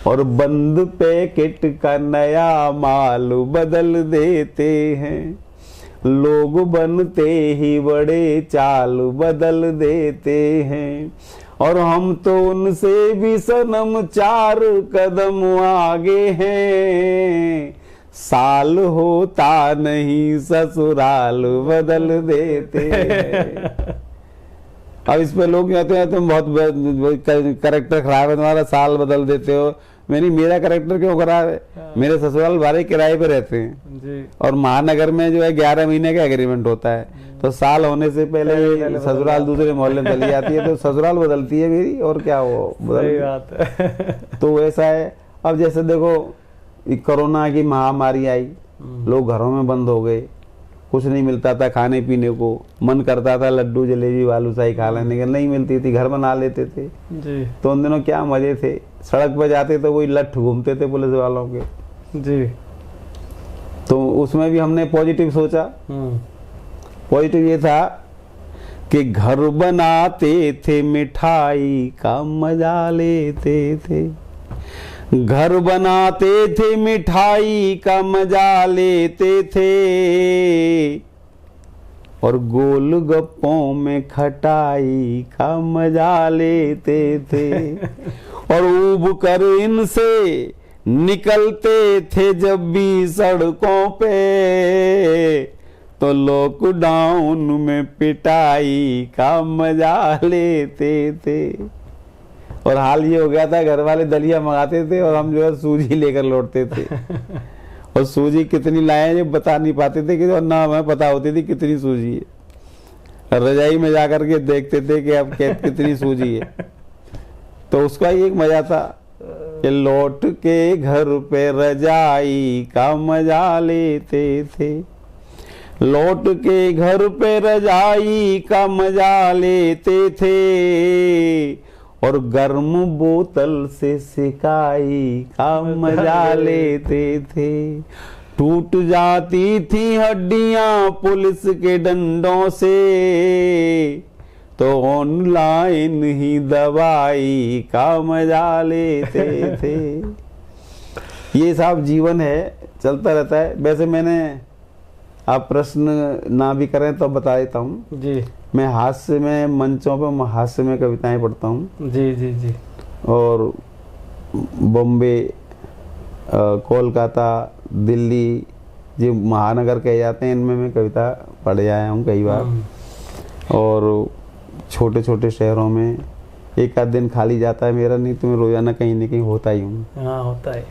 [SPEAKER 1] और बंद पैकेट का नया माल बदल देते हैं, लोग बनते ही बड़े चाल बदल देते हैं, और हम तो उनसे भी सनम 4 कदम आगे हैं, साल होता नहीं ससुराल बदल देते हैं। अब इस पे लोग कहते हैं तुम बहुत करेक्टर खराब है तुम्हारा, साल बदल देते हो। मेरा करेक्टर क्यों खराब है? मेरे ससुराल वाले किराए पे रहते हैं
[SPEAKER 2] जी।
[SPEAKER 1] और महानगर में जो है 11 महीने का एग्रीमेंट होता है, तो साल होने से पहले ससुराल दूसरे मोहल्ले में चली जाती है, तो ससुराल बदलती है मेरी, और क्या वो
[SPEAKER 2] सही बात है।
[SPEAKER 1] तो वैसा है। अब जैसे देखो कोरोना की महामारी आई, लोग घरों में बंद हो गए, कुछ नहीं मिलता था खाने पीने को, मन करता था लड्डू जलेबी बालूशाही खा लेने का, नहीं मिलती थी, घर बना लेते थे
[SPEAKER 2] जी।
[SPEAKER 1] तो उन दिनों क्या मजे थे। सड़क पर जाते तो वही लठ घूमते थे पुलिस वालों के
[SPEAKER 2] जी।
[SPEAKER 1] तो उसमें भी हमने पॉजिटिव सोचा। पॉजिटिव ये था कि घर बनाते थे, मिठाई का मजा लेते थे, घर बनाते थे, मिठाई का मजा लेते थे, और गोलगप्पों में खटाई का मजा लेते थे, और ऊब कर इनसे निकलते थे जब भी सड़कों पे, तो लॉकडाउन में पिटाई का मजा लेते थे। और हाल ये हो गया था, घर वाले दलिया मंगाते थे और हम जो है सूजी लेकर लौटते थे और सूजी कितनी लाए ये बता नहीं पाते थे, कि ना हमें पता होती थी कितनी सूजी है। रजाई में जाकर के देखते थे कि अब कितनी सूजी है। तो उसका ही एक मजा था कि लौट के घर पे रजाई का मजा लेते थे, लौट के घर पे रजाई का मजा लेते थे, और गर्म बोतल से सिकाई का मजा लेते थे। टूट जाती थी हड्डियां पुलिस के डंडों से, तो ऑनलाइन ही दवाई का मजा लेते थे। ये सब जीवन है, चलता रहता है। वैसे मैंने, आप प्रश्न ना भी करें तो बता देता हूँ
[SPEAKER 2] जी। मैं
[SPEAKER 1] हास्य में मंचों पे हास्य में कविताएं पढ़ता हूँ।
[SPEAKER 2] जी जी जी।
[SPEAKER 1] और बॉम्बे, कोलकाता, दिल्ली, जो महानगर कहे जाते हैं, इनमें मैं कविता पढ़ आया हूँ कई बार। और छोटे छोटे शहरों में एक आध दिन खाली जाता है मेरा, नहीं तो मैं रोजाना कहीं न कहीं होता ही हूँ।
[SPEAKER 2] हाँ, होता है।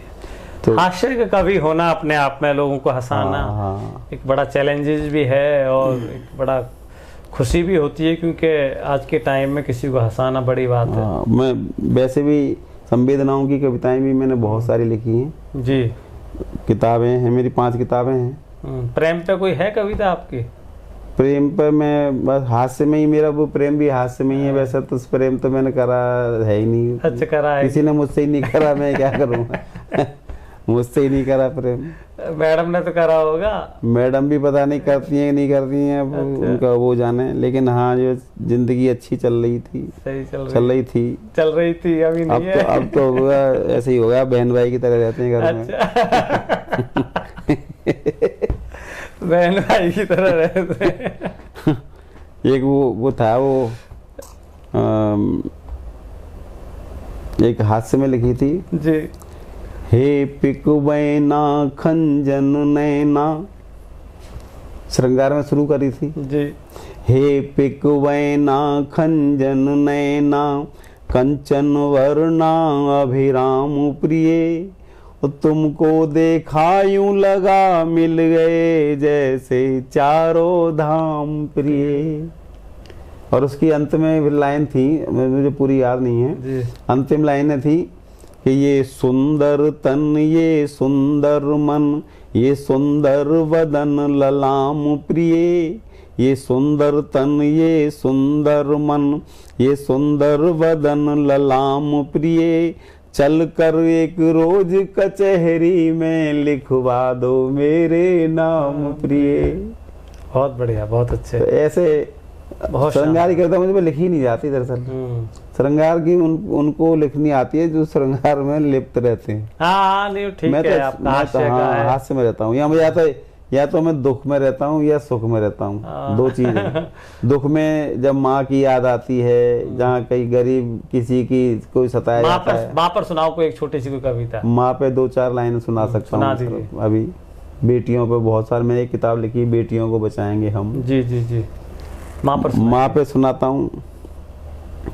[SPEAKER 1] तो
[SPEAKER 2] हास्य का कवि होना अपने आप में, लोगों को हंसाना, एक बड़ा चैलेंजेस भी है और एक बड़ा खुशी भी होती है, क्योंकि आज के टाइम में किसी को हंसाना बड़ी बात है।
[SPEAKER 1] मैं वैसे भी संवेदनाओं की कविताएं भी मैंने बहुत सारी लिखी हैं
[SPEAKER 2] जी।
[SPEAKER 1] किताबें हैं मेरी, 5 किताबें हैं।
[SPEAKER 2] प्रेम पे कोई है कविता आपकी?
[SPEAKER 1] प्रेम पर मैं बस हास्य में ही, मेरा वो प्रेम भी हास्य में ही है। वैसे तो प्रेम तो मैंने करा है ही नहीं।
[SPEAKER 2] अच्छा, करा है? किसी
[SPEAKER 1] ने मुझसे ही नहीं करा, मैं क्या करूँगा मुझसे ही नहीं करा प्रेम।
[SPEAKER 2] मैडम ने तो करा होगा।
[SPEAKER 1] मैडम भी पता नहीं करती हैं नहीं करती हैं, अब उनका वो जाने। लेकिन हाँ, जो जिंदगी अच्छी चल रही थी,
[SPEAKER 2] सही
[SPEAKER 1] चल रही थी,
[SPEAKER 2] अभी नहीं है।
[SPEAKER 1] अब तो होगा, ऐसे ही होगा, बहन भाई की तरह रहते हैं घर में।
[SPEAKER 2] बहन भाई की तरह रहते हैं।
[SPEAKER 1] एक वो था, वो एक हास्य में लिखी थी
[SPEAKER 2] जी।
[SPEAKER 1] हे पिकुबैना खंजन नैना, श्रृंगार में शुरू करी थी
[SPEAKER 2] जी।
[SPEAKER 1] हे पिकुबैना खंजन नैना, कंचन वर्णा अभिराम प्रिय, तुमको देखा यूं लगा मिल गए जैसे चारों धाम प्रिय। और उसकी अंत में लाइन थी, मुझे पूरी याद नहीं है जी। अंतिम लाइन थी कि ये सुंदर तन, ये सुंदर मन, ये सुंदर वदन ललाम प्रिय, ये सुंदर तन, ये सुंदर मन, ये सुंदर वदन ललाम प्रिय, चल कर एक रोज कचहरी में लिखवा दो मेरे नाम प्रिय।
[SPEAKER 2] बहुत बढ़िया, बहुत अच्छे।
[SPEAKER 1] तो ऐसे श्रृंगार करता मुझे लिखी नहीं जाती दरअसल। श्रृंगार की उनको लिखनी आती है जो श्रृंगार में लिप्त रहते हैं।
[SPEAKER 2] हाँ, नहीं ठीक है, आपका
[SPEAKER 1] हास्य में रहता हूँ, या तो मैं दुख में रहता हूँ या सुख में रहता हूँ, दो चीजें। दुख में जब माँ की याद आती है, जहाँ कहीं गरीब किसी की कोई सताया जाता है।
[SPEAKER 2] माँ पर सुनाओ कोई एक छोटी सी कोई कविता।
[SPEAKER 1] माँ पे 2-4 लाइन सुना सकता हूँ अभी। बेटियों पे बहुत सारे, मैंने एक किताब लिखी, बेटियों को बचाएंगे हम।
[SPEAKER 2] जी जी जी।
[SPEAKER 1] माँ पे सुनाता हूँ।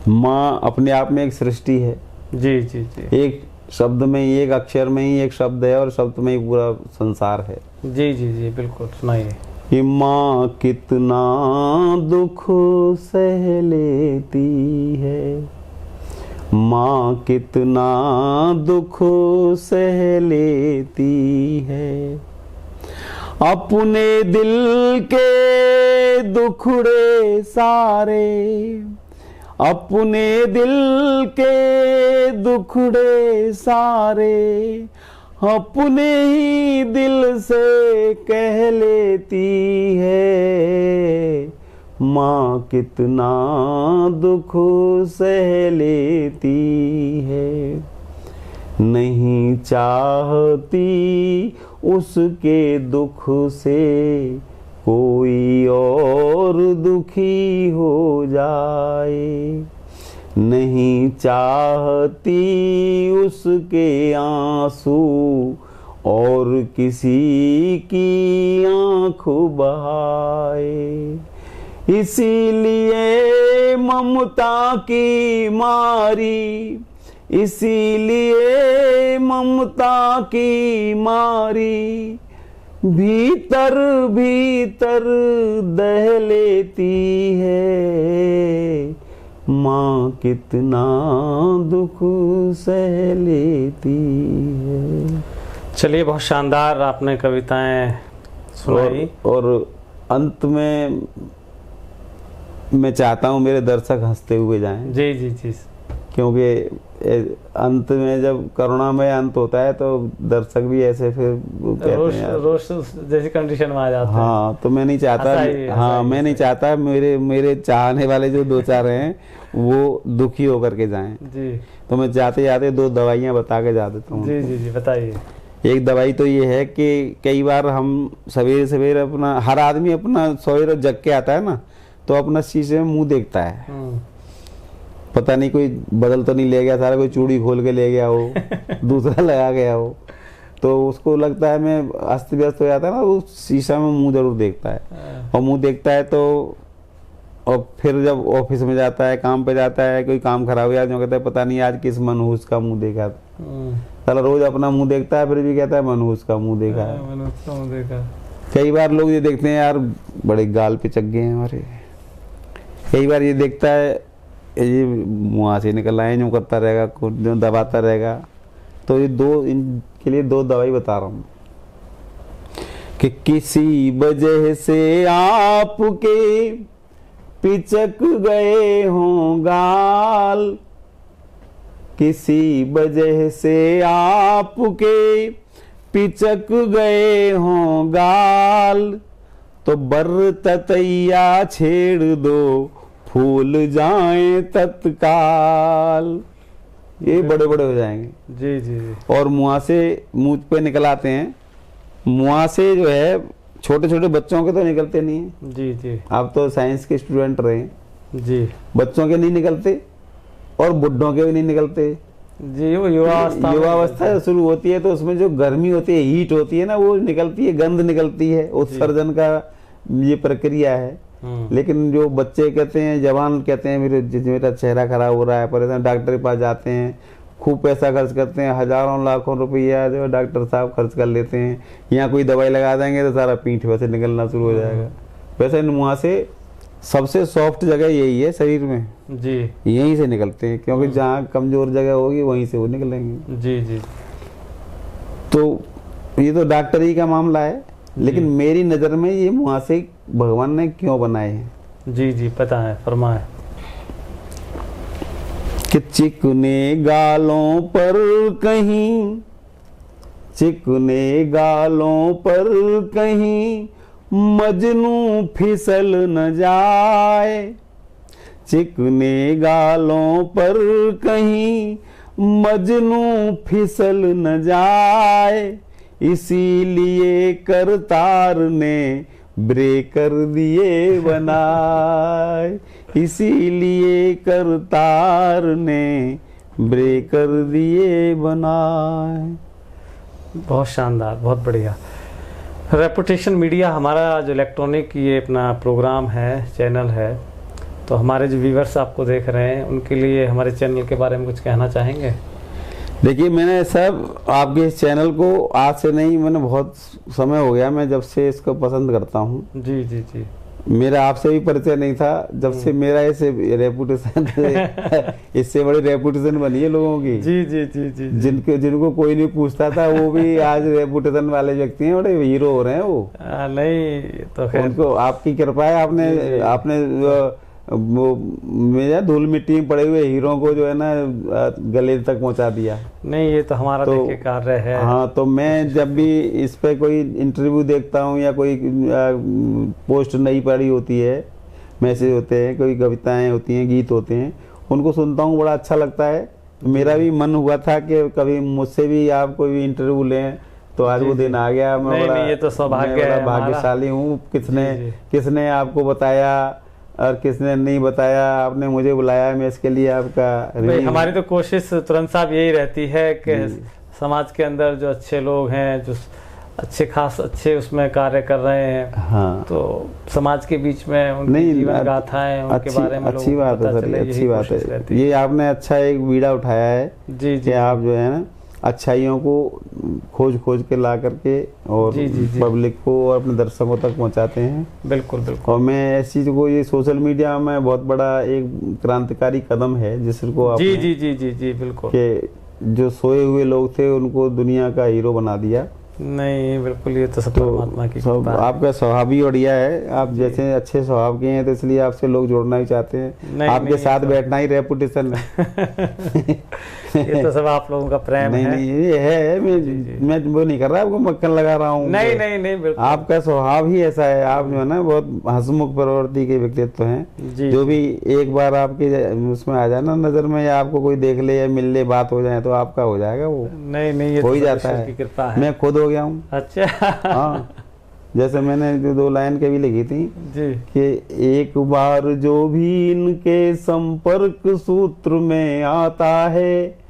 [SPEAKER 1] माँ अपने आप में एक सृष्टि है।
[SPEAKER 2] जी जी जी।
[SPEAKER 1] एक शब्द में ही, एक अक्षर में ही एक शब्द है और शब्द में ही पूरा संसार है।
[SPEAKER 2] जी जी जी, बिल्कुल सुनाइए।
[SPEAKER 1] कि माँ कितना दुख सह लेती है, माँ कितना दुख सह लेती है, अपने दिल के दुखड़े सारे, अपने दिल के दुखड़े सारे अपने ही दिल से कह लेती है, माँ कितना दुख सह लेती है। नहीं चाहती उसके दुख से कोई और दुखी हो जाए, नहीं चाहती उसके आंसू और किसी की आँख बहाए, इसीलिए ममता की मारी, इसीलिए ममता की मारी भीतर भीतर दह लेती है, माँ कितना दुख सह लेती है।
[SPEAKER 2] चलिए, बहुत शानदार आपने कविताएं सुनाई।
[SPEAKER 1] और अंत में मैं चाहता हूँ मेरे दर्शक हंसते हुए जाएं।
[SPEAKER 2] जी जी जी।
[SPEAKER 1] क्योंकि अंत में जब करुणामय अंत होता है तो दर्शक भी ऐसे फिर कहते हैं
[SPEAKER 2] रोष जैसी कंडीशन में आ जाते हैं।
[SPEAKER 1] हाँ, तो मैं नहीं चाहता, हाँ मैं नहीं चाहता मेरे चाहने वाले जो दो चार हैं वो दुखी होकर के जाएं।
[SPEAKER 2] जी।
[SPEAKER 1] तो मैं जाते जाते दो दवाइयाँ बता के जा देता हूँ।
[SPEAKER 2] जी जी जी, बताइए।
[SPEAKER 1] एक दवाई तो ये है कि कई बार हम सवेरे सवेरे अपना, हर आदमी अपना सवेरे जग के आता है ना, तो अपना शीशे में मुंह देखता है, पता नहीं कोई बदल तो नहीं ले गया सारा, कोई चूड़ी खोल के ले गया हो दूसरा लगा गया हो, तो उसको लगता है मैं अस्त व्यस्त हो जाता है ना, वो शीशा में मुंह जरूर देखता है। और मुंह देखता है तो, और फिर जब ऑफिस में जाता है, काम पे जाता है, कोई काम खराब हो जाता है, कहता है पता नहीं आज किस मनहूस का मुंह देखा। साला रोज अपना मुंह देखता है, फिर भी कहता है मनहूस का मुंह देखा है। कई बार लोग ये देखते हैं यार बड़े गाल पे चक गए हैं हमारे, कई बार ये देखता है ये मुँह से निकल आए, यूँ करता रहेगा, जो दबाता रहेगा। तो ये इनके लिए दो दवाई बता रहा हूँ कि किसी वजह से आपके पिचक गए हों गाल, किसी वजह से आपके पिचक गए हों गाल, तो बरतैया छेड़ दो फूल जाएं तत्काल। ये बड़े बड़े हो जाएंगे।
[SPEAKER 2] जी जी।
[SPEAKER 1] और मुंह पे निकल आते हैं, मुँह से जो है छोटे छोटे बच्चों के तो निकलते नहीं है।
[SPEAKER 2] जी जी।
[SPEAKER 1] आप तो साइंस के स्टूडेंट रहे
[SPEAKER 2] जी।
[SPEAKER 1] बच्चों के नहीं निकलते और बुढ़ों के भी नहीं निकलते
[SPEAKER 2] जी। वो
[SPEAKER 1] युवावस्था शुरू होती है तो उसमें जो गर्मी होती है, हीट होती है ना, वो निकलती है, गंध निकलती है, उत्सर्जन का ये प्रक्रिया है। लेकिन जो बच्चे कहते हैं, जवान कहते हैं मेरा चेहरा खराब हो रहा है, परेशान, डॉक्टर के पास जाते हैं, खूब पैसा खर्च करते हैं, हजारों लाखों रुपया जो डॉक्टर साहब खर्च कर लेते हैं। यहाँ कोई दवाई लगा देंगे तो सारा पीठ वैसे निकलना शुरू हो जाएगा। वैसे मुँह से सबसे सॉफ्ट जगह यही है शरीर में
[SPEAKER 2] जी,
[SPEAKER 1] यहीं से निकलते हैं, क्योंकि जहाँ कमजोर जगह होगी वहीं से वो निकलेंगे।
[SPEAKER 2] जी जी।
[SPEAKER 1] तो ये तो डॉक्टरी का मामला है, लेकिन मेरी नज़र में ये मुँह से भगवान ने क्यों बनाए हैं।
[SPEAKER 2] जी जी, पता है, फरमाए।
[SPEAKER 1] कि चिकने गालों पर कहीं, चिकने गालों पर कहीं मजनू फिसल न जाए, चिकने गालों पर कहीं मजनू फिसल न जाए, इसीलिए करतार ने ब्रेकर दिए बनाए, इसीलिए करतार ने ब्रेकर दिए बनाए।
[SPEAKER 2] बहुत शानदार, बहुत बढ़िया। रेपुटेशन मीडिया हमारा जो इलेक्ट्रॉनिक ये अपना प्रोग्राम है, चैनल है, तो हमारे जो व्यूवर्स आपको देख रहे हैं उनके लिए हमारे चैनल के बारे में कुछ कहना चाहेंगे?
[SPEAKER 1] देखिए, मैंने सब आपके इस चैनल को आज से नहीं, मैंने बहुत समय हो गया मैं जब से इसको पसंद करता हूँ।
[SPEAKER 2] जी जी जी।
[SPEAKER 1] मेरा आपसे भी परिचय नहीं था, जब से मेरा ऐसे रेपुटेशन इससे बड़ी रेपुटेशन बनी है लोगों की।
[SPEAKER 2] जी जी जी जी।
[SPEAKER 1] जिनको कोई नहीं पूछता था वो भी आज रेपुटेशन वाले व्यक्ति हैं, बड़े हीरो हो रहे हैं वो।
[SPEAKER 2] नहीं तो खैर
[SPEAKER 1] उनको आपकी कृपा है, आपने वो मेरा धूल मिट्टी में पड़े हुए हीरो को जो है ना गले तक पहुंचा दिया।
[SPEAKER 2] नहीं, ये तो हमारा देखिए कार्य है।
[SPEAKER 1] हाँ, तो मैं जब भी इस पे कोई इंटरव्यू देखता हूँ या कोई पोस्ट नई पड़ी होती है, मैसेज होते हैं, कोई कविताएं होती हैं, गीत होते हैं, उनको सुनता हूँ, बड़ा अच्छा लगता है। मेरा भी मन हुआ था कि कभी मुझसे भी आप कोई भी इंटरव्यू लें, तो आज वो दिन आ गया। मैं बड़ा
[SPEAKER 2] ये तो सौभाग्य है,
[SPEAKER 1] भाग्यशाली हूँ। किसने आपको बताया और किसने नहीं बताया, आपने मुझे बुलाया, मैं इसके लिए आपका
[SPEAKER 2] हमारी तो कोशिश तुरंत साहब यही रहती है कि समाज के अंदर जो अच्छे लोग हैं, जो अच्छे उसमें कार्य कर रहे हैं,
[SPEAKER 1] हाँ,
[SPEAKER 2] तो समाज के बीच में उनकी जीवन गाथाएं, उनके बारे में
[SPEAKER 1] अच्छी बात है सर, अच्छी बात है। ये आपने अच्छा एक बीड़ा उठाया है
[SPEAKER 2] जी जी।
[SPEAKER 1] आप जो है ना अच्छाइयों को खोज के ला करके और पब्लिक को और अपने दर्शकों तक पहुंचाते हैं।
[SPEAKER 2] बिल्कुल बिल्कुल।
[SPEAKER 1] और मैं इस चीज को, ये सोशल मीडिया में बहुत बड़ा एक क्रांतिकारी कदम है जिसको आप
[SPEAKER 2] जी जी जी जी जी बिल्कुल,
[SPEAKER 1] कि जो सोए हुए लोग थे उनको दुनिया का हीरो बना दिया।
[SPEAKER 2] नहीं बिल्कुल, ये तो सब परमात्मा की कृपा है।
[SPEAKER 1] आपका स्वभाव भी बढ़िया है, आप जैसे अच्छे स्वभाव के हैं तो इसलिए आपसे लोग जुड़ना ही चाहते हैं, आपके साथ बैठना ही रेपुटेशन है।
[SPEAKER 2] ये तो सब आप लोगों का प्रेम है।
[SPEAKER 1] नहीं ये है, मैं वो नहीं कर रहा, आपको मक्खन लगा रहा हूँ।
[SPEAKER 2] नहीं नहीं नहीं बिल्कुल,
[SPEAKER 1] आपका स्वभाव ही ऐसा है। आप जो है ना बहुत हंसमुख प्रवृत्ति के व्यक्तित्व हैं। जो भी एक बार आपके उसमें आ जाए ना नजर में, या आपको कोई देख ले या मिल ले, बात हो जाए, तो आपका हो जाएगा वो।
[SPEAKER 2] नहीं, ये
[SPEAKER 1] हो ही जाता है।
[SPEAKER 2] कृपा है।
[SPEAKER 1] मैं खुद हो गया हूँ।
[SPEAKER 2] अच्छा।
[SPEAKER 1] हाँ, जैसे मैंने जो 2 लाइन कभी लिखी थी
[SPEAKER 2] जी
[SPEAKER 1] कि एक बार जो भी इनके संपर्क सूत्र में आता है,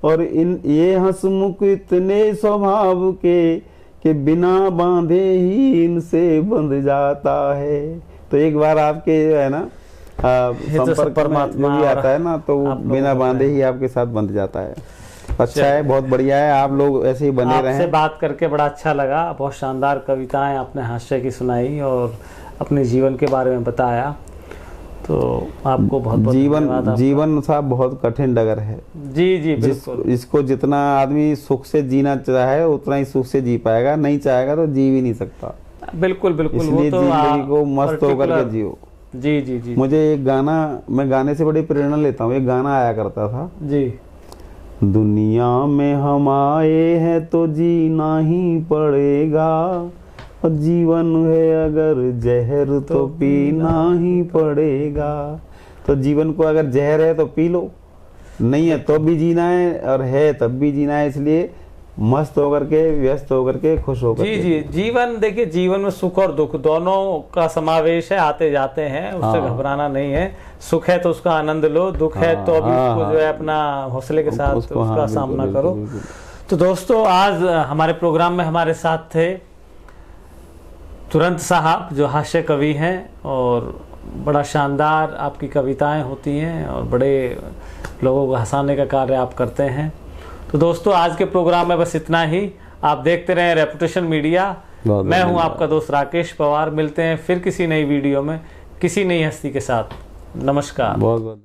[SPEAKER 1] और ये हंसमुख इतने स्वभाव के बिना बांधे ही इनसे बंध जाता है। तो एक बार आपके है ना संपर्क में जो भी आता है ना, तो बिना बांधे ही आपके साथ बंध जाता है। अच्छा है, बहुत बढ़िया है, आप लोग ऐसे ही बने रहें।
[SPEAKER 2] आपसे बात करके बड़ा अच्छा लगा। बहुत शानदार कविताएं आपने हास्य की सुनाई और अपने जीवन के बारे में बताया, तो आपको बहुत बहुत धन्यवाद।
[SPEAKER 1] जीवन साहब बहुत कठिन डगर है।
[SPEAKER 2] जी जी बिल्कुल।
[SPEAKER 1] इसको जितना आदमी सुख से जीना चाहे उतना ही सुख से जी पाएगा, नहीं चाहेगा तो जी भी नहीं सकता।
[SPEAKER 2] बिल्कुल बिल्कुल,
[SPEAKER 1] इसलिए जिंदगी को मस्त होकर के जियो।
[SPEAKER 2] जी जी जी।
[SPEAKER 1] मुझे एक गाना, मैं गाने से बड़ी प्रेरणा लेता हूँ। एक गाना आया करता था
[SPEAKER 2] जी,
[SPEAKER 1] दुनिया में हम आए हैं तो जीना ही पड़ेगा, और जीवन है अगर जहर तो पीना ही पड़ेगा। तो जीवन को अगर जहर है तो पी लो, नहीं है तो भी जीना है, और है तब भी जीना है। इसलिए मस्त होकर के, व्यस्त होकर के, खुश होकर
[SPEAKER 2] जी जी। जीवन देखिए, जीवन में सुख और दुख दोनों का समावेश है, आते जाते हैं, उससे घबराना नहीं है। सुख है तो उसका आनंद लो, दुख है तो अभी उसको जो है अपना हौसले के साथ उसका सामना करो। तो दोस्तों, आज हमारे प्रोग्राम में हमारे साथ थे तुरंत साहब, जो हास्य कवि हैं, और बड़ा शानदार आपकी कविताएं होती हैं और बड़े लोगों को हंसाने का कार्य आप करते हैं। तो दोस्तों, आज के प्रोग्राम में बस इतना ही। आप देखते रहें रेपुटेशन मीडिया। मैं हूं आपका दोस्त राकेश पवार। मिलते हैं फिर किसी नई वीडियो में, किसी नई हस्ती के साथ। नमस्कार।
[SPEAKER 1] बहुत बहुत।